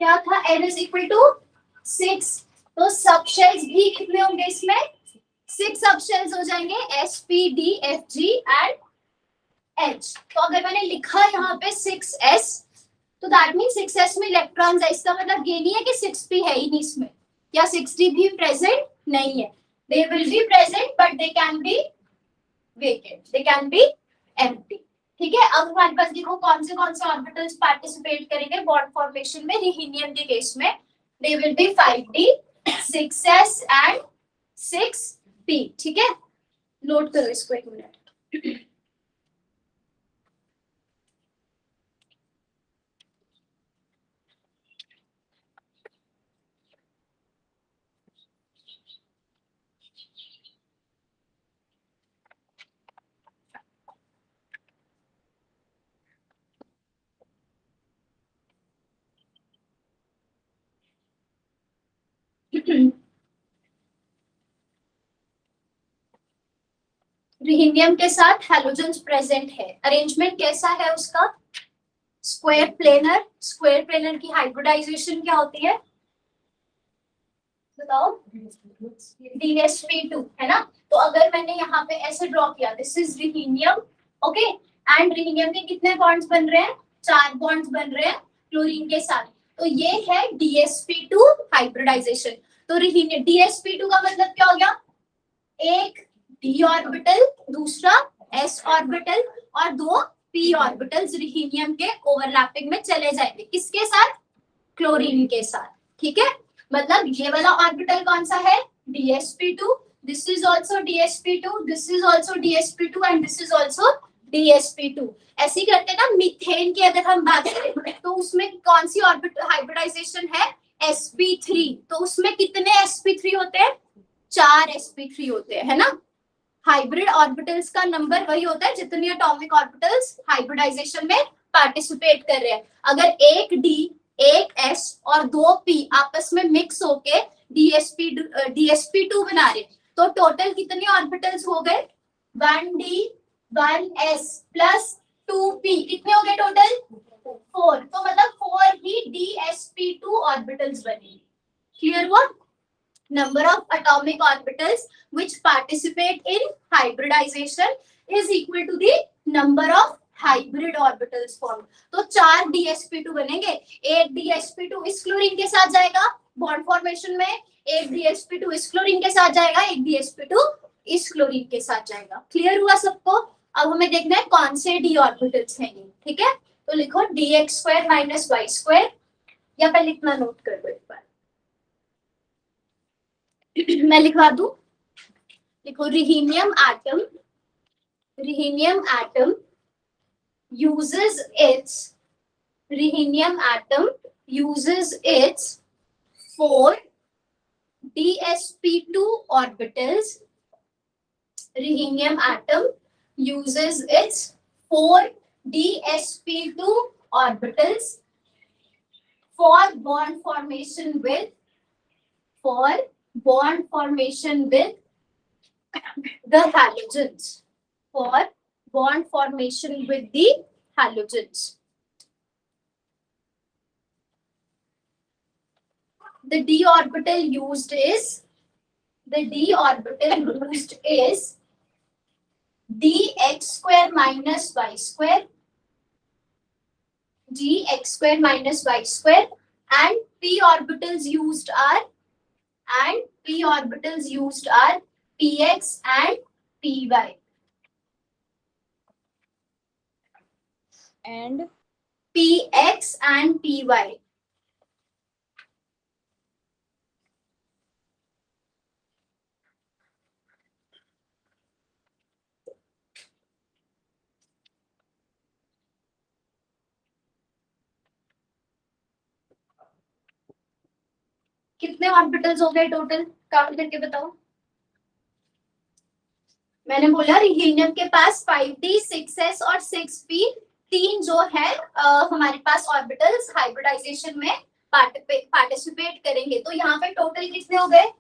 क्या था? n इज इक्वल टू 6, तो सबशेल्स भी कितने होंगे इसमें? 6 सबशेल्स हो जाएंगे, s p d f g and h। तो अगर मैंने लिखा यहाँ पे 6s, तो दैट मीन 6s में इलेक्ट्रॉन्स है, इसका मतलब ये नहीं है कि 6p है ही नहीं इसमें, या 6d भी प्रेजेंट नहीं है। They will be present but they can be vacant, they can be empty, ठीक है। अब हमारे पास देखो कौन से ऑर्बिटल्स पार्टिसिपेट करेंगे बॉन्ड फॉर्मेशन में रिहीनियम के केस में? They will be 5d 6s and 6p, ठीक है। नोट करो इसको एक मिनट। रिहीनियम के साथ हैलोजेंस प्रेजेंट है। अरेंजमेंट कैसा है उसका? Square planar. स्क्वायर प्लेनर की हाइब्रिडाइजेशन क्या होती है बताओ? DsP2, है ना। तो अगर मैंने यहाँ पे ऐसे ड्रॉ किया, दिस इज रिहीनियम, ओके, एंड रिहीनियम के कितने बॉन्ड्स बन रहे हैं? 4 बॉन्ड्स बन रहे हैं क्लोरीन के साथ, तो ये है DsP2 हाइब्रिडाइजेशन। तो रिहीनियम DsP2 का मतलब क्या हो गया? एक d ऑर्बिटल, दूसरा s ऑर्बिटल और 2 p ऑर्बिटल्स रिहीनियम के ओवरलैपिंग में चले जाएंगे। किसके साथ? क्लोरीन के साथ, ठीक है। मतलब ये वाला ऑर्बिटल कौन सा है? DsP2, this is also DsP2, this is also DsP2 and this is also DsP2। ऐसे ही करते ना मीथेन की अगर हम बात करें, तो उसमें कौन सी ऑर्बिटल हाइब्रिडाइजेशन है? sp3। तो उसमें कितने sp3 होते हैं? 4 sp3 होते हैं, है ना। हाइब्रिड ऑर्बिटल्स का नंबर वही होता है जितनी एटॉमिक ऑर्बिटल्स हाइब्रिडाइजेशन में पार्टिसिपेट कर रहे हैं। अगर एक d एक s और 2 p आपस में मिक्स होके DsP2 बना रहे, तो टोटल कितने ऑर्बिटल्स हो गए? 1d 1s प्लस 2p, कितने हो गए टोटल 4, तो मतलब 4 ही dsp2 ऑर्बिटल्स बनेंगे। क्लियर हुआ? number of atomic orbitals which participate in hybridization is equal to the number of hybrid orbitals formed। तो 4 dsp2 बनेंगे, एक dsp2 इस क्लोरीन के साथ जाएगा बॉन्ड फॉर्मेशन में, एक dsp2 इस क्लोरीन के साथ जाएगा, एक dsp2 इस क्लोरीन के साथ जाएगा। क्लियर हुआ सबको? अब हमें देखना है कौन से d ऑर्बिटल्स हैं ये, ठीक है? तो लिखो dx² - y², या पहले इतना नोट कर दो एक बार, मैं लिखवा दूं, लिखो rhenium atom uses its 4 dsp2 orbitals, rhenium atom uses its 4 dsp2 orbitals for bond formation with the halogens, for bond formation with the halogens. The d orbital used is dx² - y², and p orbitals used are px and py.
And
px and py. कितने ऑर्बिटल्स हो गए टोटल, काउंट करके बताओ। मैंने बोला हीलियम के पास 5d 6s और 6p तीन जो है हमारे पास ऑर्बिटल्स हाइब्रिडाइजेशन में पार्टिसिपेट करेंगे। तो यहाँ पे टोटल कितने हो गए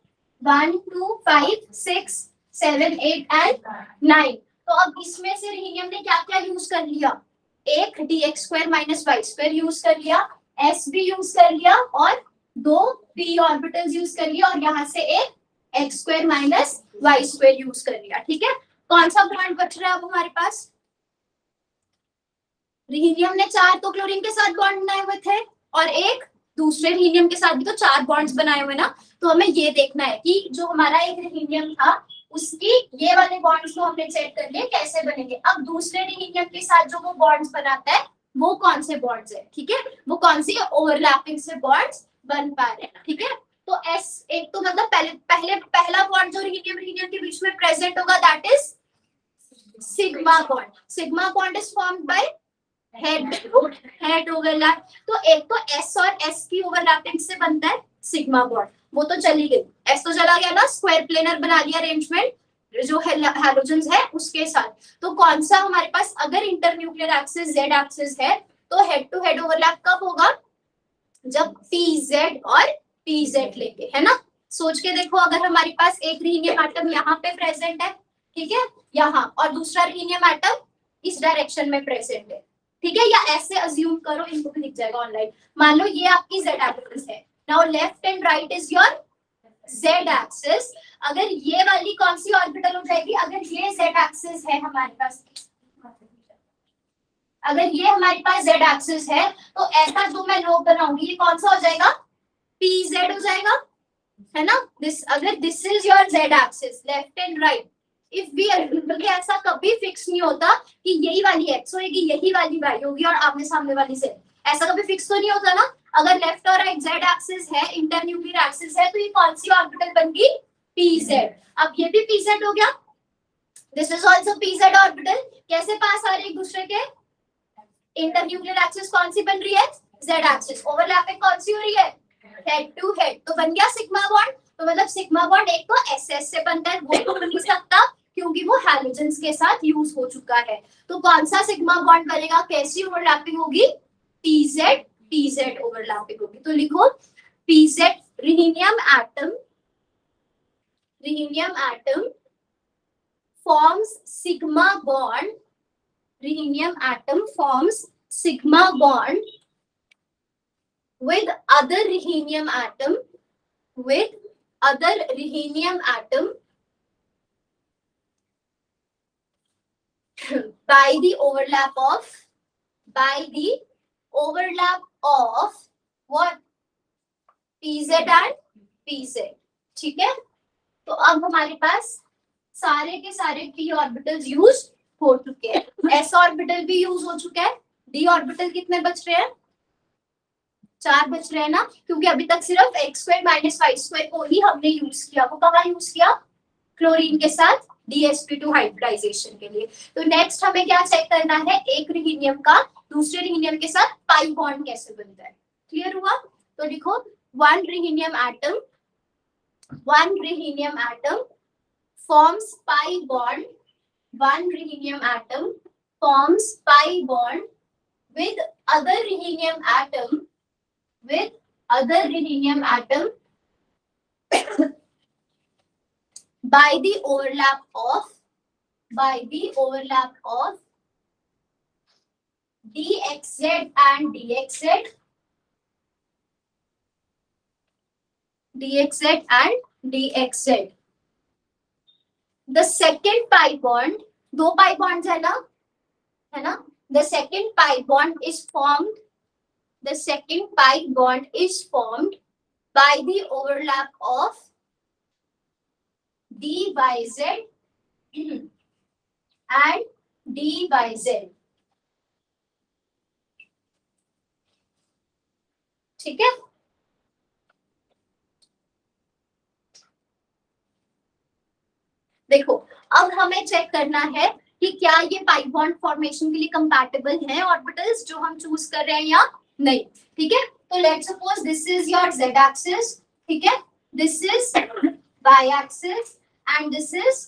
1 2 5 6 7 8 एंड 9। तो अब इसमें से हीलियम ने क्या क्या यूज कर लिया, एक dx² - y² यूज कर लिया, s भी यूज कर लिया और दो p ऑर्बिटल्स यूज कर लिया और यहाँ से एक x² - y² यूज कर लिया। ठीक है, कौन सा बॉन्ड बच रहा है अब हमारे पास, हीलियम ने 4 तो क्लोरीन के साथ बॉन्ड बनाए हुए थे और एक दूसरे हीलियम के साथ भी तो 4 बॉन्ड्स बनाए हुए ना। तो हमें ये देखना है कि जो हमारा एक हीलियम था उसकी ये वाले बॉन्ड्स को हमने चेक कर लिए कैसे बनेंगे। अब दूसरे हीलियम के साथ जो वो बॉन्ड्स बनाता है वो कौन से बॉन्ड्स है, ठीक है, वो कौन सी ओवरलैपिंग से बॉन्ड्स बन पा रहे हैं। ठीक है, तो एस एक तो मतलब पहला बॉन्ड जो हीलियम के बीच में प्रेजेंट होगा that is sigma bond. Sigma bond is formed by head overlap. तो एक तो एस और एस की ओवरलैपिंग से बनता है सिग्मा बॉन्ड, वो तो चली गई, एस तो चला गया ना, स्क्वायर प्लेनर बना लिया अरेंजमेंट जो हैलोजेंस है उसके साथ। तो कौन सा हमारे पास अगर इंटरन्यूक्लियर एक्सिस जेड एक्सिस है तो हेड टू हेड ओवरलैप कब होगा, जब पीजेड और पीजेड लेंगे, है ना। सोच के देखो, अगर हमारे पास एक हीलियम एटम यहाँ पे प्रेजेंट है, ठीक है, यहाँ, और दूसरा हीलियम एटम इस डायरेक्शन में प्रेजेंट है, ठीक है, या ऐसे अज्यूम करो, इनको भी लिख जाएगा ऑनलाइन। मान लो ये आपकी जेड एक्सिस है, now left and right is your Z axis. अगर ये वाली कौन सी ऑर्बिटल हो जाएगी, अगर ये जेड एक्सिस है हमारे पास, अगर ये हमारे पास जेड एक्सिस है तो ऐसा जो मैं लोग बनाऊंगी ये कौन सा हो जाएगा, pz हो जाएगा, है ना। दिस अगर this is your Z axis left and right, if we बल्कि ऐसा कभी फिक्स नहीं होता कि यही वाली एक्स होगी यही वाली वाई होगी और आमने सामने वाली से, ऐसा कभी फिक्स तो नहीं होता ना। अगर लेफ्ट और राइट जेड एक्सिस है, इंटरन्यूक्लियर एक्सिस है, तो ये कौन सी ऑर्बिटल बन गई, pz। अब ये भी pz हो गया, this is also pz orbital. कैसे पास आ रहे एक दूसरे के, इंटरन्यूक्लियर एक्सिस कौन सी बन रही है, जेड एक्सिस, ओवरलैपिंग कौन सी हो रही है, हेड टू हेड, तो बन गया सिग्मा बॉन्ड। तो मतलब सिग्मा बॉन्ड एक तो एसएस से बनता है, वो तो बन नहीं सकता क्योंकि वो हैलोजेंस के साथ यूज हो चुका है। तो कौन सा सिग्मा बॉन्ड बनेगा, कैसी ओवरलैपिंग होगी, pz pz ओवरलैपिंग होगी। तो लिखो pz helium atom forms sigma bond, rhenium atom forms sigma bond with other rhenium atom, with other rhenium atom by the overlap of what, pz and pz. ठीक है, तो अब हमारे पास सारे के सारे p ऑर्बिटल्स यूज हो चुके हैं, s ऑर्बिटल भी यूज हो चुका है, d ऑर्बिटल कितने बच रहे हैं, 4 बच रहे हैं ना, क्योंकि अभी तक सिर्फ x² - y² को ही हमने यूज किया। वो कहाँ यूज किया, क्लोरीन के साथ dsp2 हाइब्रिडाइजेशन के लिए। तो नेक्स्ट हमें क्या चेक करना है, एक रिहीनियम का दूसरे रिहीनियम के साथ पाई बॉन्ड कैसे बनता है। क्लियर हुआ, तो देखो one rhenium atom forms pi bond, one rhenium atom forms pi bond with other rhenium atom by the overlap of dxz and dxz. The second pi bond, दो pi bonds है ना, the second pi bond is formed by the overlap of dyz and dyz. ठीक है, देखो अब हमें चेक करना है कि क्या ये पाई बॉन्ड फॉर्मेशन के लिए कंपैटिबल हैं ऑर्बिटल्स जो हम चूज कर रहे हैं या नहीं। ठीक है, तो let's suppose this is your z axis, ठीक है, this is y axis and this is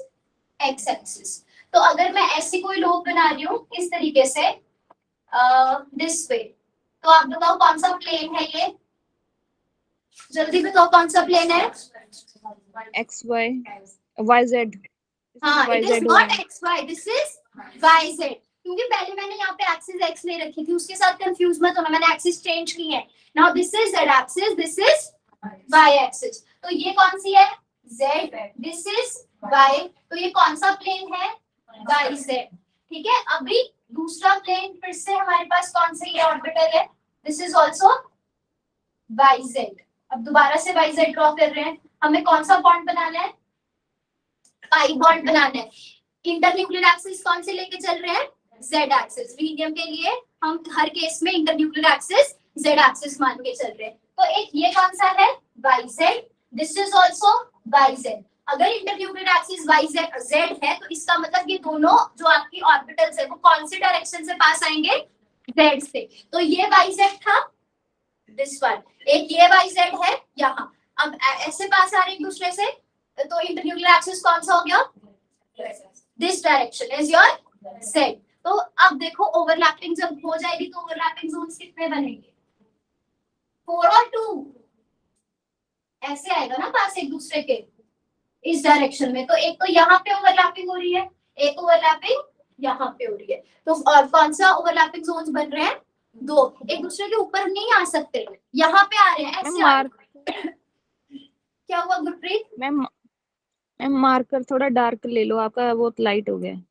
x axis. तो अगर मैं ऐसी कोई लोब बना रही हूँ इस तरीके से दिस वे, तो आप बताओ कौन सा प्लेन है ये, जल्दी बताओ कौन सा प्लेन है,
X Y Y Z.
हाँ, it is not xy, this is yz, क्योंकि पहले मैंने यहाँ पे एक्सिस x ले रखी थी, उसके साथ कंफ्यूज मत होना, मैंने एक्सिस चेंज की है। Now this is z axis, this is y axis, तो ये कौन सी है z, दिस इज y, तो ये कौन सा प्लेन है yz। ठीक है, अभी दूसरा प्लेन फिर से हमारे पास कौन सा ये ऑर्बिटल है, दिस इज आल्सो yz। अब दोबारा से yz ड्रॉ कर रहे हैं, हमें कौन सा बॉन्ड बनाना है, पाई बॉन्ड बनाना है। इंटरन्यूक्लियर एक्सिस कौन से लेके चल रहे हैं, z एक्सिस। रीनियम के लिए हम हर केस में इंटरन्यूक्लियर एक्सिस z एक्सिस मान के चल रहे हैं। तो एक ये कौन सा है yz, this is also yz। अगर इंटरन्यूक्लियर एक्सिस yz z है तो इसका मतलब ये दोनों जो आपकी ऑर्बिटल्स है वो कौन से डायरेक्शन से पास आएंगे, z से। तो ये yz था, दिस वन, एक ये yz है यहाँ, अब ऐसे पास आ रहे एक दूसरे से, तो इंटरन्यूक्लियर एक्सिस कौन सा हो गया, this direction is your z। तो अब देखो ओवरलैपिंग जब हो जाएगी तो ओवरलैपिंग जोन्स कितने बनेंगे, 4 और 2 ऐसे आएगा ना पास एक दूसरे के इस डायरेक्शन में। तो एक तो यहाँ पे ओवरलैपिंग हो रही है, एक ओवरलैपिंग यहाँ पे हो रही है, तो कौन सा ओवरलैपिंग जोन्स बन रहे हैं, 2, एक दूसरे के ऊपर नहीं आ सकते, यहाँ पे आ रहे हैं ऐसे आ रहे हैं। क्या हुआ गुरप्रीत,
मैम मार्कर थोड़ा डार्क ले लो, आपका बहुत लाइट हो गया है।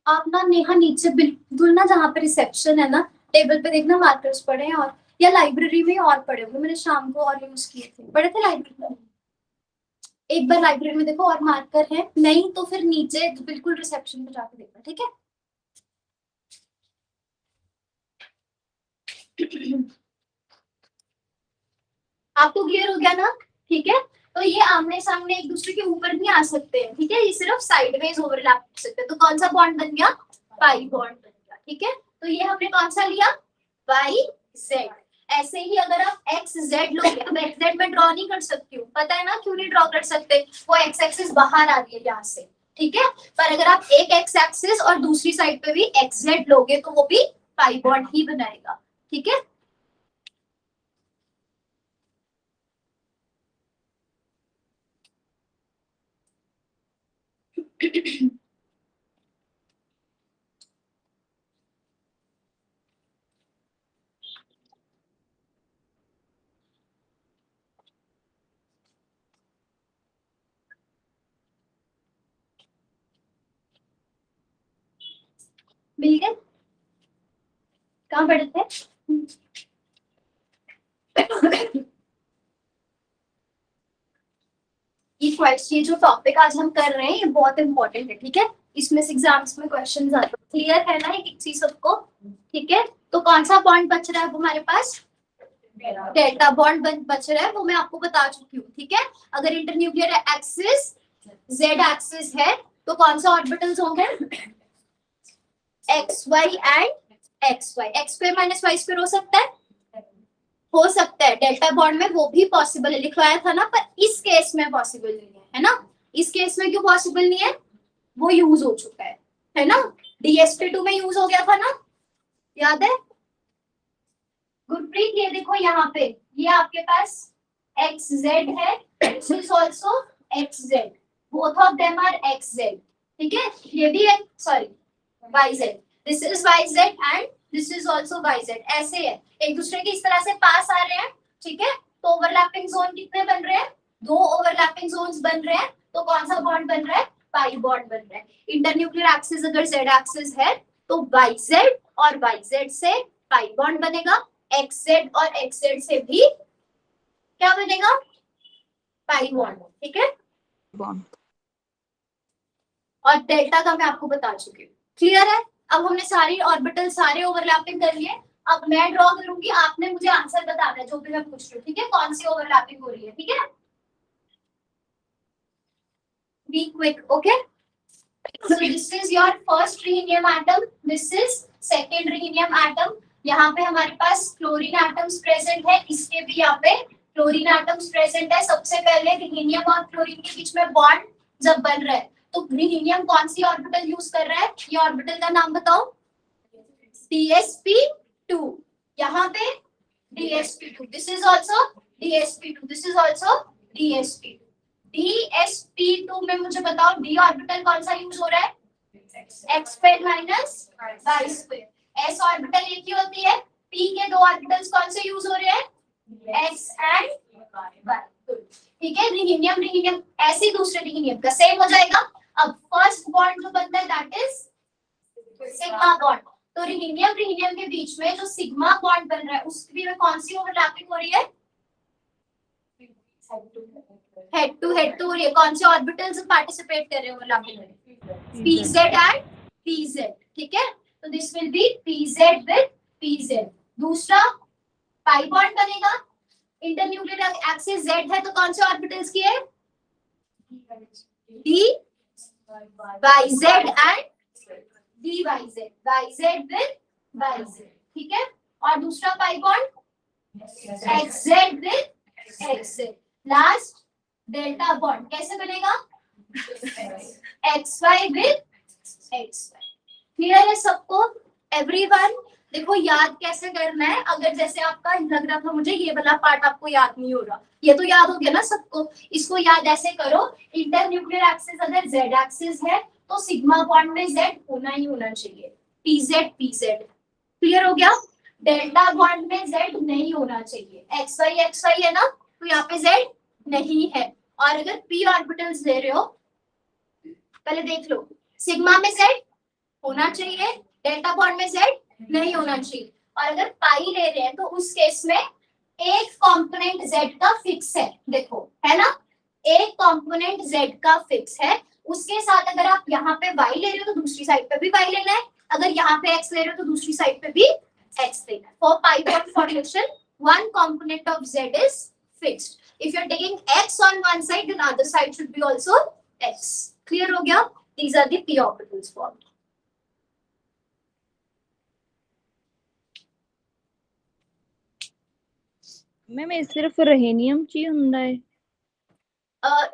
आप ना नेहा नीचे बिल्कुल ना जहाँ पे रिसेप्शन है ना टेबल पे देखना मार्कर्स पड़े हैं, और या लाइब्रेरी में और पड़े होंगे, मैंने शाम को और यूज किए थे, पड़े थे लाइब्रेरी में, एक बार लाइब्रेरी में देखो और मार्कर है, नहीं तो फिर नीचे बिल्कुल रिसेप्शन पे जाके देखना, ठीक है। आपको क्लियर हो गया ना, ठीक है। तो ये आमने सामने एक दूसरे के ऊपर नहीं आ सकते हैं, ठीक है, ये सिर्फ साइडवेज ओवरलैप कर सकते हैं। तो कौन सा बॉन्ड बन गया, पाई बॉन्ड बन गया, ठीक है। तो ये हमने कौन सा लिया, YZ। ऐसे ही अगर आप XZ लोगे, अब XZ में ड्रॉ नहीं कर सकती हूँ, पता है ना क्यों नहीं ड्रॉ कर सकते, वो X एक्सिस बाहर आ रही है यहाँ से, ठीक है। पर अगर आप एक X एक्सिस और दूसरी साइड पे भी XZ लोगे तो वो भी पाई बॉन्ड ही बनाएगा, ठीक है। मिल गए? कहाँ पढ़े थे? ये जो टॉपिक आज हम कर रहे हैं ये बहुत इंपॉर्टेंट है, ठीक है? इसमें से एग्जाम्स में क्वेश्चन आते हैं। क्लियर है ना एक चीज सबको? ठीक है, तो कौन सा बॉन्ड बच रहा है वो हमारे पास? डेल्टा बॉन्ड बच रहा है, वो मैं आपको बता चुकी हूँ, ठीक है? अगर इंटरन्यूक्लियर एक्सिस जेड एक्सिस है तो कौन सा ऑर्बिटल्स होंगे? X Y and X Y. X square minus Y square हो सकता है? हो सकता है। डेल्टा बॉन्ड में वो भी पॉसिबल है, लिखवाया था ना, पर इस केस में पॉसिबल नहीं है ना? इस केस में क्यों पॉसिबल नहीं है? वो यूज हो चुका है ना? DsP2 में यूज हो गया था ना, याद है? गुरप्रीत ये देखो यहाँ पे, ये आपके पास XZ है, this is also XZ, both of them are XZ, ठीक है? ये भी है, sorry YZ, this is YZ and this is also YZ, ऐसे है, एक दूसरे के इस तरह से पास आ रहे हैं, ठीक है? तो ओवरलैपिंग जोन कितने बन रहे हैं? 2 ओवरलैपिंग जोन्स बन रहे हैं, तो कौन सा बॉन्ड बन रहा है? पाई बॉन्ड बन रहा है। इंटरन्यूक्लियर एक्सिस अगर Z एक्सिस है तो YZ और YZ से पाई बॉन्ड बनेगा, XZ और XZ से भी क्या बनेगा? पाई बॉन्ड, ठीक है?
बॉन्ड।
और डेल्टा का मैं आपको बता चुकी हूँ, क्लियर है? अब हमने सारी ऑर्बिटल सारे ओवरलैपिंग कर लिए, अब मैं ड्रॉ करूंगी, आपने मुझे आंसर बताना है जो भी मैं पूछ रही हूँ, ठीक है? कौन सी ओवरलैपिंग हो रही है, ठीक है? Be quick, okay? So this is your first rhenium atom, this is second rhenium atom. यहाँ पे हमारे पास क्लोरीन एटम्स प्रेजेंट है, इसके भी यहाँ पे क्लोरीन एटम्स प्रेजेंट है। सबसे पहले rhenium और क्लोरीन के बीच में बॉन्ड जब बन रहा है तो rhenium कौन सी ऑर्बिटल यूज कर रहा है? ये ऑर्बिटल का नाम बताओ। DsP2, यहाँ पे DsP2, this is also DsP2, this is also DsP2। DsP2 में मुझे बताओ d ऑर्बिटल कौन सा यूज हो रहा है? x square minus y square. s orbital एक ही होती है, p के 2 ऑर्बिटल्स कौन से यूज हो रहे हैं? x एंड y, ठीक है? रिहीनियम रिहीनियम ऐसे दूसरे रिहीनियम का सेम हो जाएगा। अब फर्स्ट बॉन्ड जो बनता है दैट इज सिग्मा बॉन्ड, तो रिहीनियम रिहीनियम के बीच में जो सिग्मा बॉन्ड बन रहा है उसकी में कौन सी ओवरलैपिंग हो रही है? हेड टू हो रही है। कौन से ऑर्बिटल्स पार्टिसिपेट कर रहे हैं ओवरलैपिंग में? PZ एंड PZ, ठीक है? तो this will be PZ with PZ। दूसरा पाई बॉन्ड बनेगा, इंटरन्यूक्लियर एक्सिस Z है तो कौन से ऑर्बिटल्स की है? D YZ and DYZ, YZ with YZ, ठीक है? और दूसरा pi bond XZ with XZ। Last delta bond कैसे बनेगा? XY with XY। क्लियर है सबको? एवरीवन देखो याद कैसे करना है, अगर जैसे आपका लग रहा था मुझे ये वाला पार्ट आपको याद नहीं हो रहा, ये तो याद हो गया ना सबको? इसको याद ऐसे करो, इंटरन्यूक्लियर एक्सिस अगर Z एक्सिस है तो सिग्मा बॉन्ड में Z होना ही होना चाहिए, PZ PZ। क्लियर हो गया? डेल्टा बॉन्ड में Z नहीं होना चाहिए। XY XY है ना, तो यहाँ पे Z नहीं है। और अगर p ऑर्बिटल्स ले रहे हो, पहले देख लो, सिग्मा में Z होना चाहिए, डेल्टा बॉन्ड में Z नहीं होना चाहिए। और अगर पाई ले रहे हैं तो उस केस में एक कंपोनेंट Z का फिक्स है, देखो है ना? एक कंपोनेंट Z का फिक्स है, उसके साथ अगर आप यहाँ पे Y ले रहे हो तो दूसरी साइड पे भी Y लेना है, अगर यहाँ पे X ले रहे हो तो दूसरी साइड पे भी X लेना है। For pi bond formation one component of Z is fixed. If you're taking X on one side, then other side should be also X. Clear हो गया? These are the p orbitals formed.
Ma'am ये सिर्फ रेहेनियम ची ਹੁੰਦਾ है?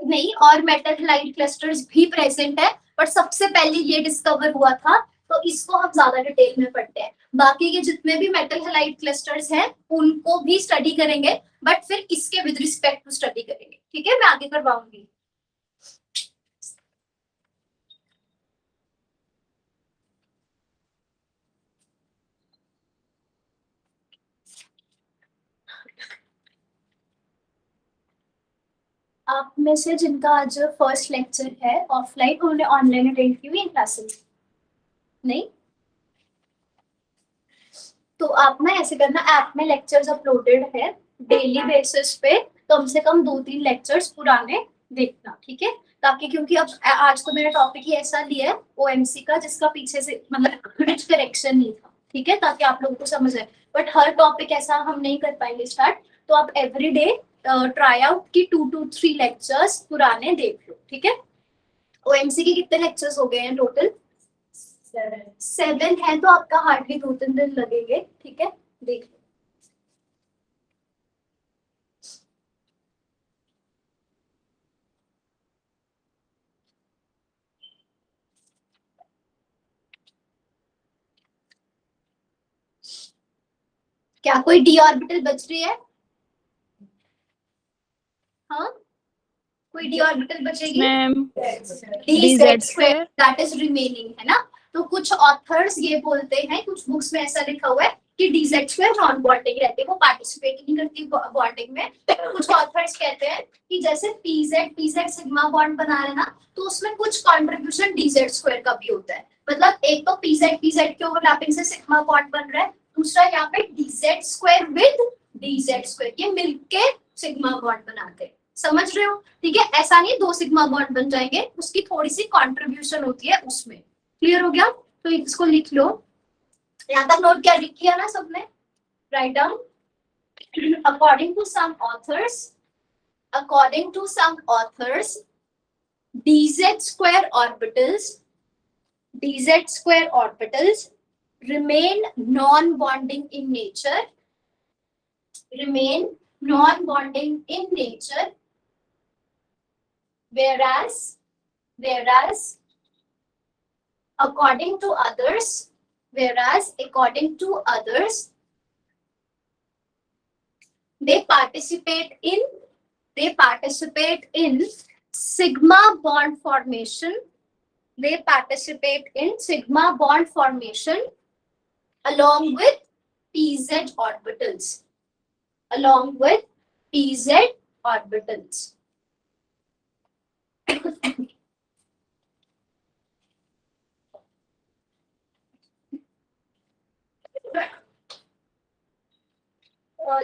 नहीं, और मेटल हैलाइड क्लस्टर्स भी प्रेजेंट है, बट सबसे पहले ये डिस्कवर हुआ था तो इसको हम ज्यादा डिटेल में पढ़ते हैं। बाकी के जितने भी मेटल हैलाइड क्लस्टर्स हैं उनको भी स्टडी करेंगे, बट फिर इसके विद रिस्पेक्ट टू स्टडी करेंगे, ठीक है? मैं आगे करवाऊंगी। आप में से जिनका आज फर्स्ट लेक्चर है ऑफलाइन, उन्होंने ऑनलाइन अटेंड की हुई इन क्लासेस? नहीं? तो आप ना ऐसे करना, ऐप में लेक्चर्स अपलोडेड है डेली बेसिस पे, कम से कम 2-3 लेक्चर्स पुराने देखना, ठीक है? ताकि क्योंकि अब आज तो मेरा टॉपिक ही ऐसा लिया है ओएमसी का जिसका पीछे से मतलब कुछ करेक्शन नहीं था, ठीक है? ताकि आप लोगों को समझ आए, बट हर टॉपिक ऐसा हम नहीं कर पाएंगे स्टार्ट, तो आप एवरीडे ट्राई आउट की 2 to 3 लेक्चर्स पुराने देख लो, ठीक है? ओएमसी के कितने लेक्चर्स हो गए हैं टोटल? 7 है, तो आपका हार्डली 2-3 दिन लगेंगे, ठीक है? देख लो। क्या कोई डी ऑर्बिटल बच रही है? हाँ, कोई डी ऑर्बिटल बचेगी?
Ma'am
D Z square that is remaining, है ना? तो कुछ ऑथर्स ये बोलते हैं, कुछ बुक्स में ऐसा लिखा हुआ है कि D Z square non bonding रहती है, वो पार्टिसिपेट नहीं करती बॉन्डिंग में। कुछ ऑथर्स कहते हैं कि जैसे पीजेड सिग्मा बॉन्ड बना रहे ना, तो उसमें कुछ कंट्रीब्यूशन डी जेड स्क्वायर का भी होता है। मतलब एक तो पीजेड के ओवरलैपिंग से सिग्मा बॉन्ड बन रहा है, दूसरा यहाँ पे D Z square with D Z square, ये मिलके सिग्मा बॉन्ड बनाते हैं। समझ रहे हो? ठीक है, ऐसा नहीं 2 सिग्मा बॉन्ड बन जाएंगे, उसकी थोड़ी सी कंट्रीब्यूशन होती है उसमें। क्लियर हो गया? तो इसको लिख लो, यहाँ तक नोट क्या लिख किया ना सबने? Write down, according to some authors dz square orbitals remain non-bonding in nature, whereas according to others they participate in sigma bond formation. Along with pz orbitals.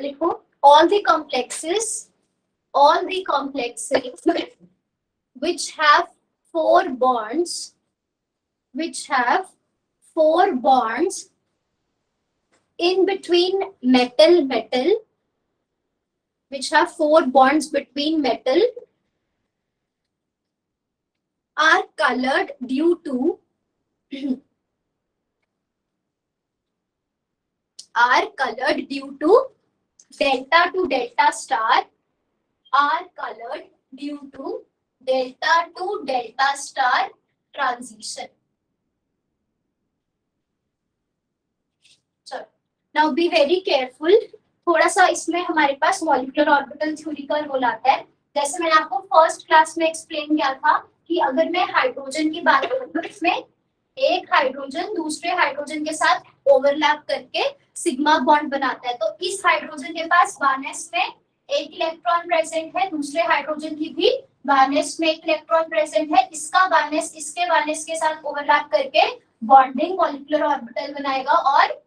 लिखो, all the complexes which have 4 bonds in between metal, which have 4 bonds between metal, are colored due to delta to delta star, transition. चलो, now be very careful. थोड़ा सा इसमें हमारे पास मॉलिक्यूलर ऑर्बिटल थ्योरी का रोल आता है। जैसे मैंने आपको फर्स्ट क्लास में एक्सप्लेन किया था कि अगर मैं हाइड्रोजन की बात करूं तो इसमें एक हाइड्रोजन दूसरे हाइड्रोजन के साथ ओवरलैप करके सिग्मा बॉन्ड बनाता है। तो इस हाइड्रोजन के पास वालेंस में एक इलेक्ट्रॉन प्रेजेंट है, दूसरे हाइड्रोजन की भी वालेंस में एक इलेक्ट्रॉन प्रेजेंट है, इसका वालेंस इसके वालेंस के साथ ओवरलैप करके बॉन्डिंग मॉलिक्यूलर ऑर्बिटल बनाएगा और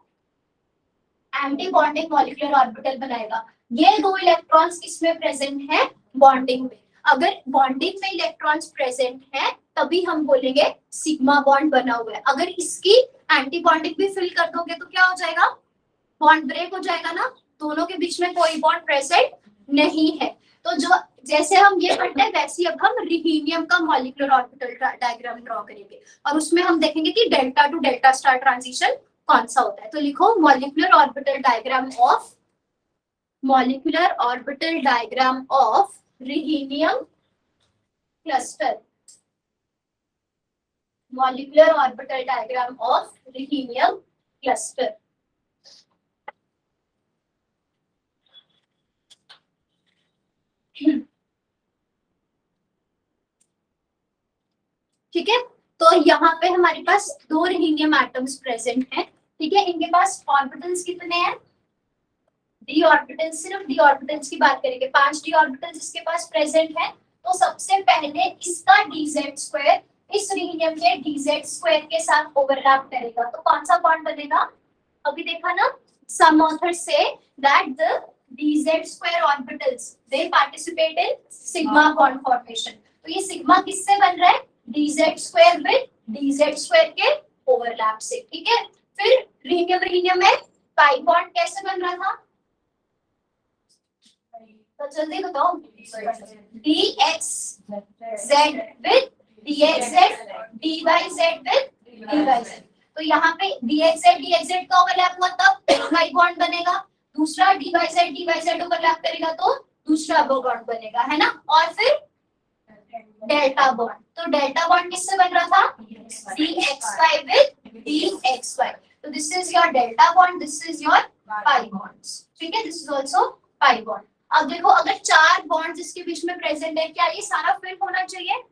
एंटी बॉन्डिंग मॉलिक्यूलर ऑर्बिटल बनाएगा। ये 2 इलेक्ट्रॉन्स इसमें प्रेजेंट है बॉन्डिंग में। अगर बॉन्डिंग में इलेक्ट्रॉन्स प्रेजेंट है तभी हम बोलेंगे सिग्मा बॉन्ड बना हुआ है। अगर इसकी एंटी बॉन्डिंग भी फिल कर दोगे तो क्या हो जाएगा? बॉन्ड ब्रेक हो जाएगा ना, दोनों के बीच में कोई बॉन्ड प्रेजेंट नहीं है। तो जो जैसे हम ये करते हैं वैसे अब हम रिहीनियम का मॉलिक्यूलर ऑर्बिटल डायग्राम ड्रॉ करेंगे और उसमें हम देखेंगे कि delta to delta star transition कौन सा होता है। तो लिखो molecular orbital diagram of rhenium cluster. Molecular orbital diagram of rhenium cluster. ठीक है, तो यहाँ पे हमारे पास 2 रिहीनियम एटम्स प्रेजेंट हैं। ठीक है, इनके पास ऑर्बिटल्स कितने हैं? डी ऑर्बिटल्स, सिर्फ डी ऑर्बिटल्स की बात करेंगे, 5 डी ऑर्बिटल्स इसके पास प्रेजेंट है। तो सबसे पहले इसका डीजेड स्क्वायर इस रिहीनियम के डीजेड स्क्वायर के साथ ओवरलैप करेगा, तो कौन सा बॉन्ड बनेगा? अभी देखा ना, some authors say that the dz square orbitals they participate in sigma bond formation. तो ये सिग्मा किससे बन रहा है? dz square with dz square के ओवरलैप से, ठीक है। फिर रीनियम रीनियम में पाई बॉन्ड कैसे बन रहा था? तो जल्दी बताओ। dx z with dxz dyz with dyz। तो यहाँ पे dxz का ओवरलैप हुआ तब पाई बॉन्ड बनेगा, दूसरा dyz ओवरलैप करेगा तो दूसरा बॉन्ड बनेगा, है ना। और फिर डेल्टा बॉन्ड, तो डेल्टा बॉन्ड किससे बन रहा था? dxy with dxy। तो this is your delta bond, this is your pi bonds, ठीक है। This is also pi bond. अब देखो अगर चार बॉन्ड्स इसके बीच में प्रेजेंट है, क्या ये सारा फिल होना चाहिए?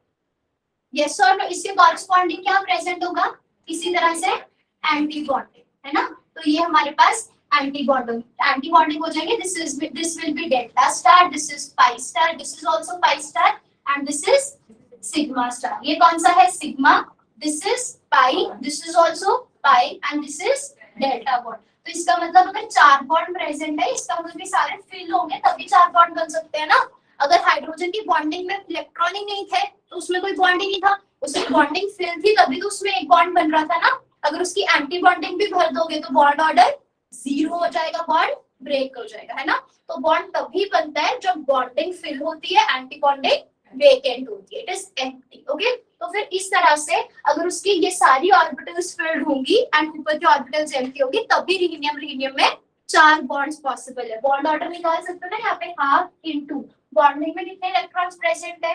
यस और नो। इसके कॉरस्पॉन्डिंग क्या प्रेजेंट होगा? इसी तरह से एंटी बॉन्डिंग, है ना। तो ये हमारे पास एंटी बॉन्डिंग हो जाएंगे। This will be delta star, this is pi star, this is also pi star and this is sigma star. ये कौन सा है? Sigma, this is pi, this is also pi and this is delta bond. तो इसका मतलब अगर चार बॉन्ड प्रेजेंट है, इसका मतलब सारे फिल होंगे तभी चार बॉन्ड बन सकते हैं ना। अगर हाइड्रोजन की बॉन्डिंग में इलेक्ट्रॉन ही नहीं थे तो उसमें कोई बॉन्ड ही नहीं था, उसकी बॉन्डिंग फिल थी तभी तो उसमें एक बॉन्ड बन रहा था ना। अगर उसकी एंटी बॉन्डिंग भी भर दोगे तो बॉन्ड ऑर्डर जीरो हो जाएगा, बॉन्ड ब्रेक हो जाएगा, है ना। तो बॉन्ड तभी बनता है जब बॉन्डिंग फिल होती है, एंटी बॉन्डिंग वेकेंट होती है, इट इज एम्प्टी, ओके। तो फिर इस तरह से अगर उसकी ये सारी ऑर्बिटल्स फिल्ड होंगी एंड ऊपर की ऑर्बिटल्स एम्प्टी होगी तभी रीनियम में चार बॉन्ड्स पॉसिबल है। बॉन्ड ऑर्डर निकाल सकते हो ना यहाँ पे, हाफ इनटू बॉन्डिंग में कितने इलेक्ट्रॉन्स प्रेजेंट है?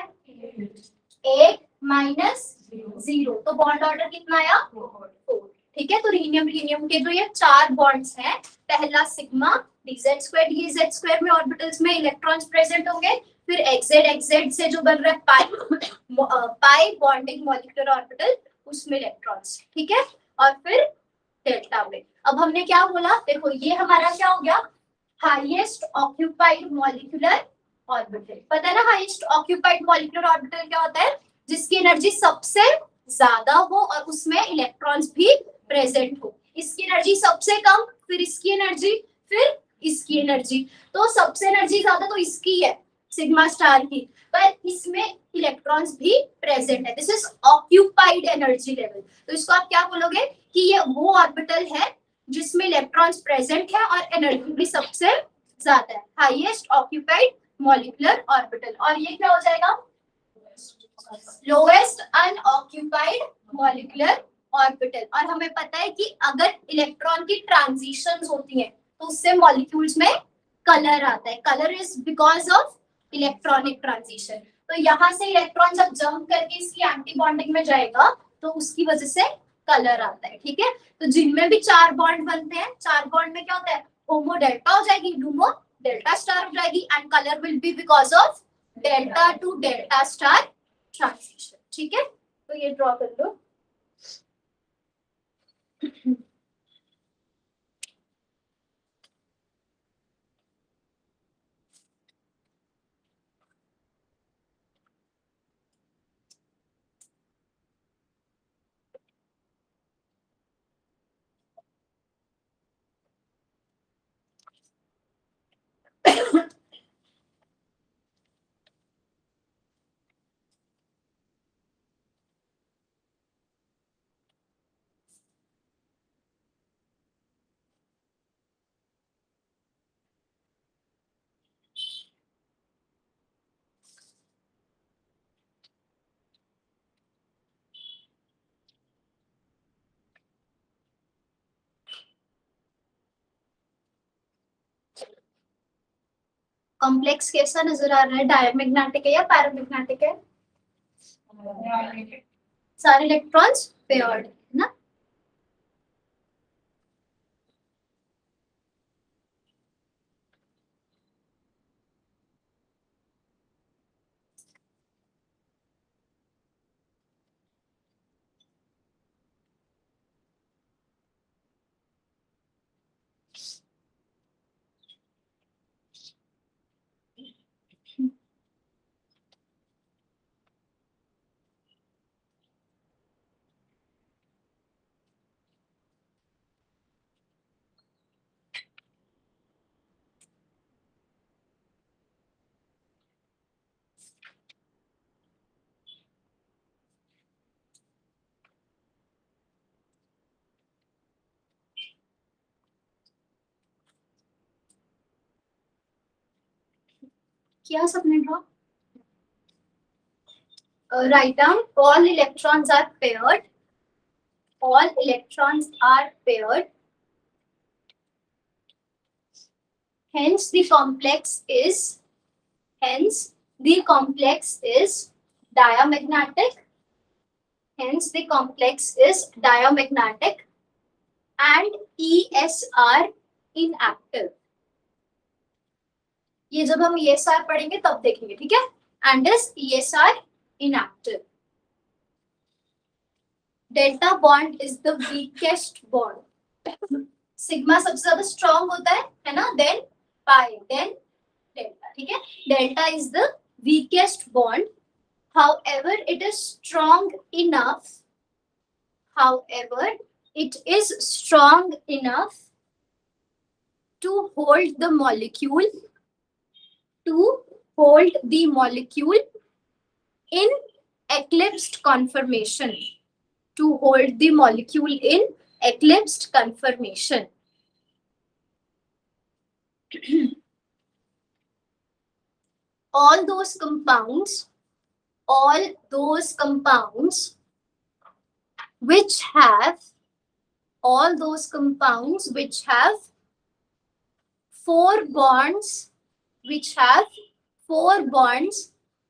एक माइनस जीरो, तो बॉन्ड ऑर्डर कितना आया? 4, ठीक है। तो रीनियम के जो ये चार बॉन्ड्स हैं, पहला सिग्मा dz स्क्वायर में ऑर्बिटल्स में इलेक्ट्रॉन्स प्रेजेंट होंगे, फिर xz से जो बन रहा है पाई बॉन्डिंग मॉलिक्यूलर ऑर्बिटल उसमें इलेक्ट्रॉन्स, ठीक है। और फिर डेल्टा में अब हमने क्या बोला? देखो ये हमारा क्या हो गया? Highest occupied molecular orbital. पता है ना हाईएस्ट ऑक्यूपाइड मॉलिक्यूलर ऑर्बिटल क्या होता है? जिसकी एनर्जी सबसे ज्यादा हो और उसमें इलेक्ट्रॉन्स भी प्रेजेंट हो। इसकी एनर्जी सबसे कम, फिर इसकी एनर्जी, फिर इसकी एनर्जी। तो सबसे एनर्जी ज्यादा तो इसकी है, सिग्मा स्टार की, पर इसमें इलेक्ट्रॉन्स भी प्रेजेंट है। This is occupied energy level. तो इसको आप क्या बोलोगे कि ये वो ऑर्बिटल है जिसमें इलेक्ट्रॉन्स प्रेजेंट है और एनर्जी भी सबसे ज्यादा है, हाईएस्ट ऑक्यूपाइड मॉलिक्यूलर ऑर्बिटल। और ये क्या हो जाएगा? Lowest unoccupied molecular orbital. और हमें पता है कि अगर इलेक्ट्रॉन की ट्रांजिशंस होती हैं तो उससे मॉलिक्यूल्स में कलर आता है। Colour is because of electronic transition. तो यहाँ से इलेक्ट्रॉन जब जंप करके इसकी एंटी बॉन्डिंग में जाएगा तो उसकी वजह से कलर आता है, ठीक है। तो जिनमें भी चार बॉन्ड बनते हैं, चार बॉन्ड में क्या होता है? होमो डेल्टा हो जाएगी, डूमो डेल्टा स्टार हो जाएगी and colour will be because of delta to delta star transition, ठीक है। तो ये ड्रॉ कर लो। कॉम्प्लेक्स कैसा नजर आ रहा है? डायमैग्नेटिक है या पैरामैग्नेटिक है? सारे इलेक्ट्रॉन्स पेयर्ड है ना। किया सबने draw? Write down all electrons are paired. All electrons are paired. Hence the complex is diamagnetic. Hence the complex is diamagnetic and ESR inactive. ये जब हम ESR पढ़ेंगे तब देखेंगे, ठीक है? And is ESR inactive. Delta bond is the weakest bond. Sigma सबसे ज्यादा स्ट्रॉन्ग होता है ना? देन पाई, देन डेल्टा, ठीक है? Delta is the weakest bond. However, it is strong enough. However, it is strong enough to hold the molecule. To hold the molecule in eclipsed conformation. To hold the molecule in eclipsed conformation. all those compounds which have four bonds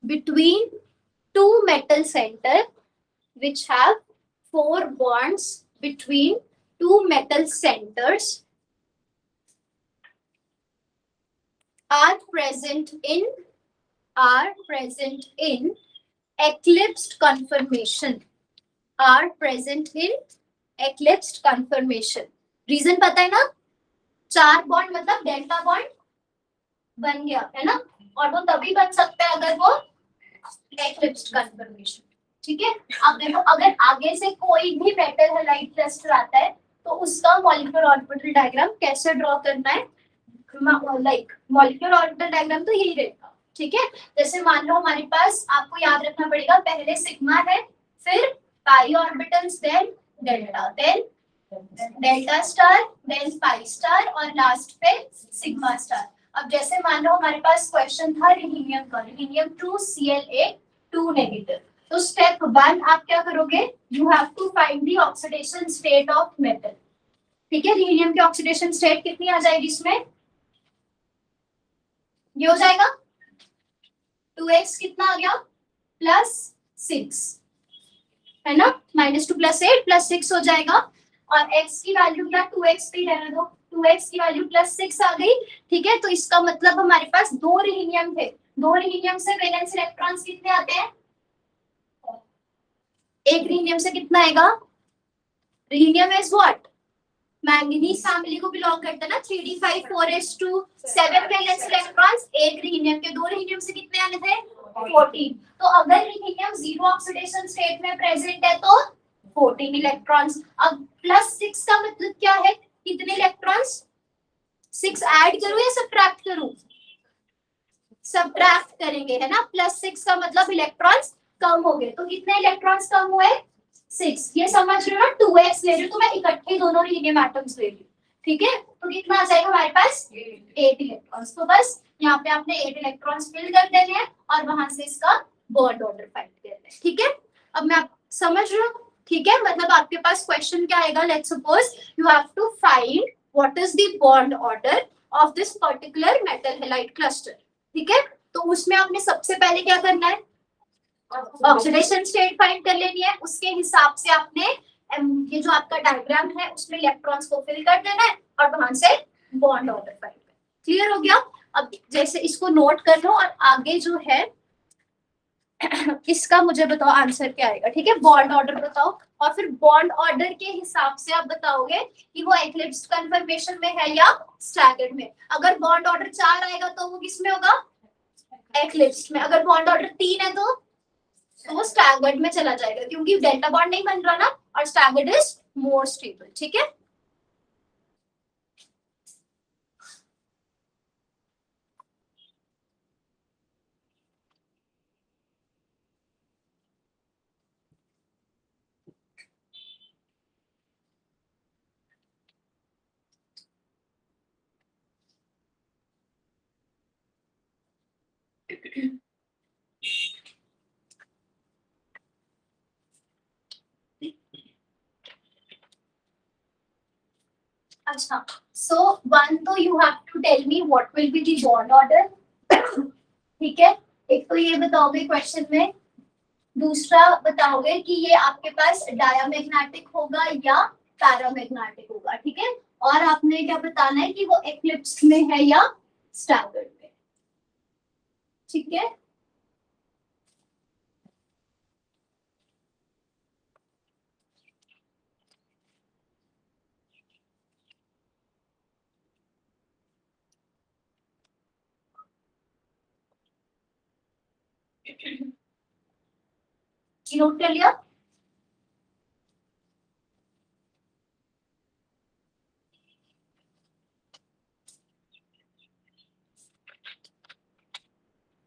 between two metal center, which have four bonds between two metal centers, are present in eclipsed conformation. Are present in eclipsed conformation. Reason पता है ना? 4 बॉन्ड मतलब डेल्टा बॉन्ड बन गया है ना? और वो तभी बन सकता है अगर वो eclipsed conformation. ठीक है? अब देखो, अगर आगे से कोई भी मेटल हैलाइड क्लस्टर आता है तो उसका मॉलिक्यूलर ऑर्बिटल डायग्राम कैसे ड्रॉ करना है? लाइक मॉलिक्यूलर ऑर्बिटल डायग्राम तो यही रहेगा, ठीक है? जैसे मान लो हमारे पास, आपको याद रखना पड़ेगा, पहले सिग्मा है, फिर pi orbitals, then delta, then delta star, then pi star और लास्ट पे सिग्मा स्टार. अब जैसे मान लो हमारे पास क्वेश्चन था रिहीनियम का, रिहीनियम 2Cla2 नेगेटिव. तो स्टेप 1 आप क्या करोगे? You have to find the oxidation state of metal. ठीक है? रिहीनियम की ऑक्सीडेशन स्टेट कितनी आ जाएगी इसमें? ये हो जाएगा 2x कितना आ गया? +6 है ना? -2 + 8 + 6 हो जाएगा. और x की वैल्यू क्या? 2x पे रहने दो. 2x की वैल्यू +6 आ गई, ठीक है? तो इसका मतलब हमारे पास 2 रिहीनियम थे. 2 रिहीनियम से वैलेंस इलेक्ट्रॉन्स कितने आते हैं? एक रिहीनियम से कितना आएगा? रिहीनियम इज व्हाट? मैंगनीज फैमिली को बिलोंग करता है ना. 3d5 4s2 7 valence electrons. एक रिहीनियम के, 2 रिहीनियम से कितने आने थे? 14. तो अगर रिहीनियम जीरो ऑक्सीडेशन स्टेट में प्रेजेंट है तो 14 इलेक्ट्रॉन्स. अब +6 का मतलब क्या है? कितने इलेक्ट्रॉन्स? 6 ऐड करूं या सब्ट्रैक्ट करूं? सब्ट्रैक्ट करेंगे, है ना? +6 का मतलब इलेक्ट्रॉन्स कम हो गए. तो कितने इलेक्ट्रॉन्स कम हुए? 6. ये समझ रहे हो ना? 2x ले रही हूं तो मैं इकट्ठे दोनों रिहीनियम एटम्स ले रही हूं, ठीक है? तो कितना आ जाएगा हमारे पास? 8 इलेक्ट्रॉन्स. तो बस यहाँ पे आपने 8 इलेक्ट्रॉन्स फिल कर देने हैं और वहां से इसका बॉन्ड ऑर्डर फाइंड करना है, ठीक है? अब मैं आप समझ रहे हो, ठीक है? मतलब आपके पास क्वेश्चन क्या आएगा? Let's suppose you have to find what is the bond order of this particular metal halide cluster, ठीक है? तो उसमें आपने सबसे पहले क्या करना है? ऑक्सीडेशन स्टेट फाइंड कर लेनी है. उसके हिसाब से आपने ये जो आपका डायग्राम है उसमें इलेक्ट्रॉन्स को फिल कर देना है और वहां से बॉन्ड ऑर्डर फाइंड करना. क्लियर हो गया? अब जैसे इसको नोट कर लो और आगे जो है इसका मुझे बताओ आंसर क्या आएगा, ठीक है? बॉन्ड ऑर्डर बताओ और फिर बॉन्ड ऑर्डर के हिसाब से आप बताओगे कि वो एक्लिप्स्ड कन्फर्मेशन में है या स्टैगर्ड में. अगर बॉन्ड ऑर्डर 4 आएगा तो वो किस में होगा? एक्लिप्स्ड में. अगर बॉन्ड ऑर्डर 3 है तो वो स्टैगर्ड में चला जाएगा, क्योंकि डेल्टा बॉन्ड नहीं बन रहा ना, और स्टैगर्ड इज मोर स्टेबल, ठीक है? अच्छा, so one तो you have to tell me what will be the bond order. ठीक है, एक तो ये बताओगे क्वेश्चन में, दूसरा बताओगे कि ये आपके पास डायामैग्नेटिक होगा या पैरामैग्नेटिक होगा, ठीक है, और आपने क्या बताना है कि वो एक्लिप्स में है या स्टैगर्ड में, ठीक है. नोट कर लिया.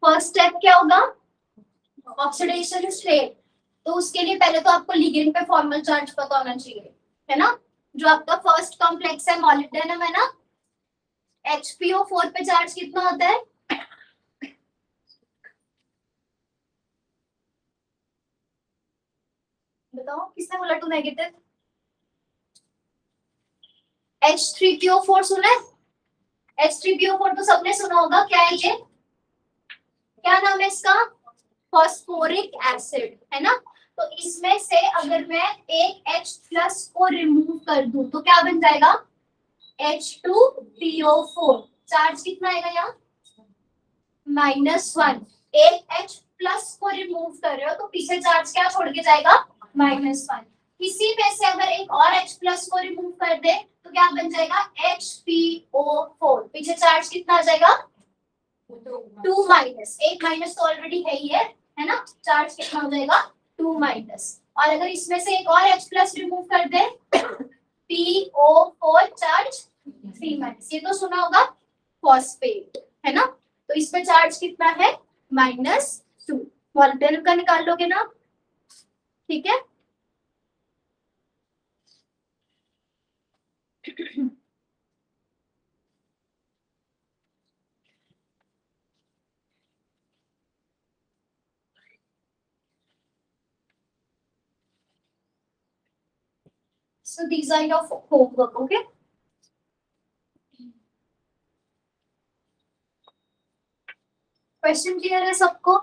फर्स्ट स्टेप क्या होगा, ऑक्सीडेशन स्टेट. तो उसके लिए पहले तो आपको लिगेंड पे फॉर्मल चार्ज पता होना चाहिए, है ना. जो आपका फर्स्ट कॉम्प्लेक्स है मॉलिब्डेनम है ना, HPO4 पे चार्ज कितना होता है, बताओ किसने बोला 2 नेगेटिव. H3PO4 सुना है, H3PO4 तो सबने सुना होगा. क्या है ये, क्या नाम है इसका, फॉस्फोरिक एसिड, है ना. तो इसमें से अगर मैं एक H प्लस को रिमूव कर दूं तो क्या बन जाएगा, H2PO4. चार्ज कितना आएगा यहाँ, -1. एक H प्लस को रिमूव कर रहे हो तो पीछे चार्ज क्या छोड़ के जाएगा, -1. इसी में से अगर एक और H प्लस को रिमूव कर दे तो क्या बन जाएगा, HPO4. पीछे चार्ज कितना आ जाएगा, 2 माइनस. एक माइनस तो ऑलरेडी है ही है ना. चार्ज कितना हो जाएगा, 2 माइनस. और अगर इसमें से एक और H प्लस रिमूव कर दे PO4 चार्ज 3 माइनस. ये तो सुना होगा फॉस्फेट, है ना. तो इस पे चार्ज कितना है, -2. मॉलिक्यूल का निकाल लोगे ना, ठीक है. So these are your homework, okay? Question clear है सबको.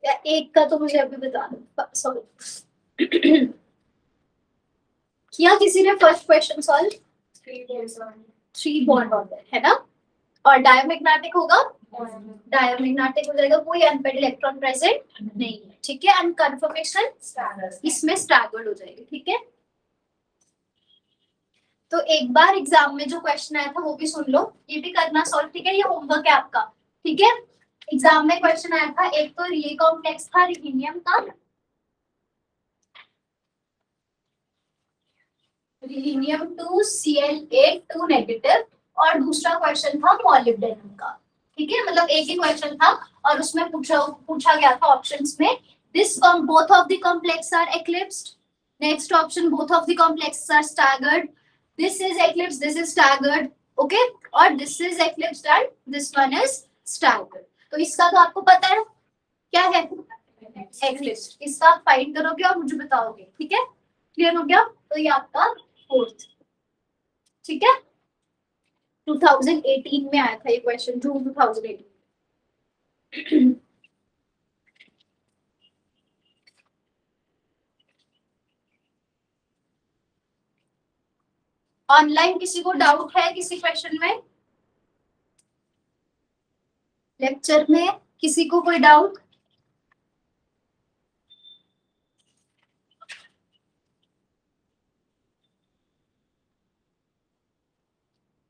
या एक का तो मुझे अभी बता दो, सॉरी. किया किसी ने first question solve, 3 bond order है ना. और डायमैग्नेटिक होगा, डायमैग्नेटिक हो जाएगा, कोई अनपेड इलेक्ट्रॉन प्रेजेंट नहीं है, ठीक है. एंड कन्फर्मेशन इसमें स्टैगर्ड हो जाएगी, ठीक है. तो एक बार एग्जाम में जो क्वेश्चन आया था वो भी सुन लो, ये भी करना सॉल्व, ठीक है. ये होमवर्क है आपका, ठीक है. एग्जाम में क्वेश्चन आया था, एक तो ये कॉम्प्लेक्स था रिहीनियम का, रिहीनियम 2Cl8 2 नेगेटिव, और दूसरा क्वेश्चन था मॉलिब्डेनम का, ठीक है. मतलब एक ही क्वेश्चन था और उसमें पूछा गया था ऑप्शंस में, this both of the complex are eclipsed, next option both of the complex are staggered, this is eclipse, this is staggered, okay, और this is eclipsed and this one is staggered. तो इसका तो आपको पता है क्या है, एक्लिप्स. इसका फाइंड करोगे और मुझे बताओगे, ठीक है. क्लियर हो गया. तो ये आपका फोर्थ, ठीक है. 2018 में आया था ये क्वेश्चन, जून 2018. ऑनलाइन किसी को डाउट है किसी क्वेश्चन में, लेक्चर में किसी को कोई डाउट,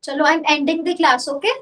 चलो I am ending the class, okay.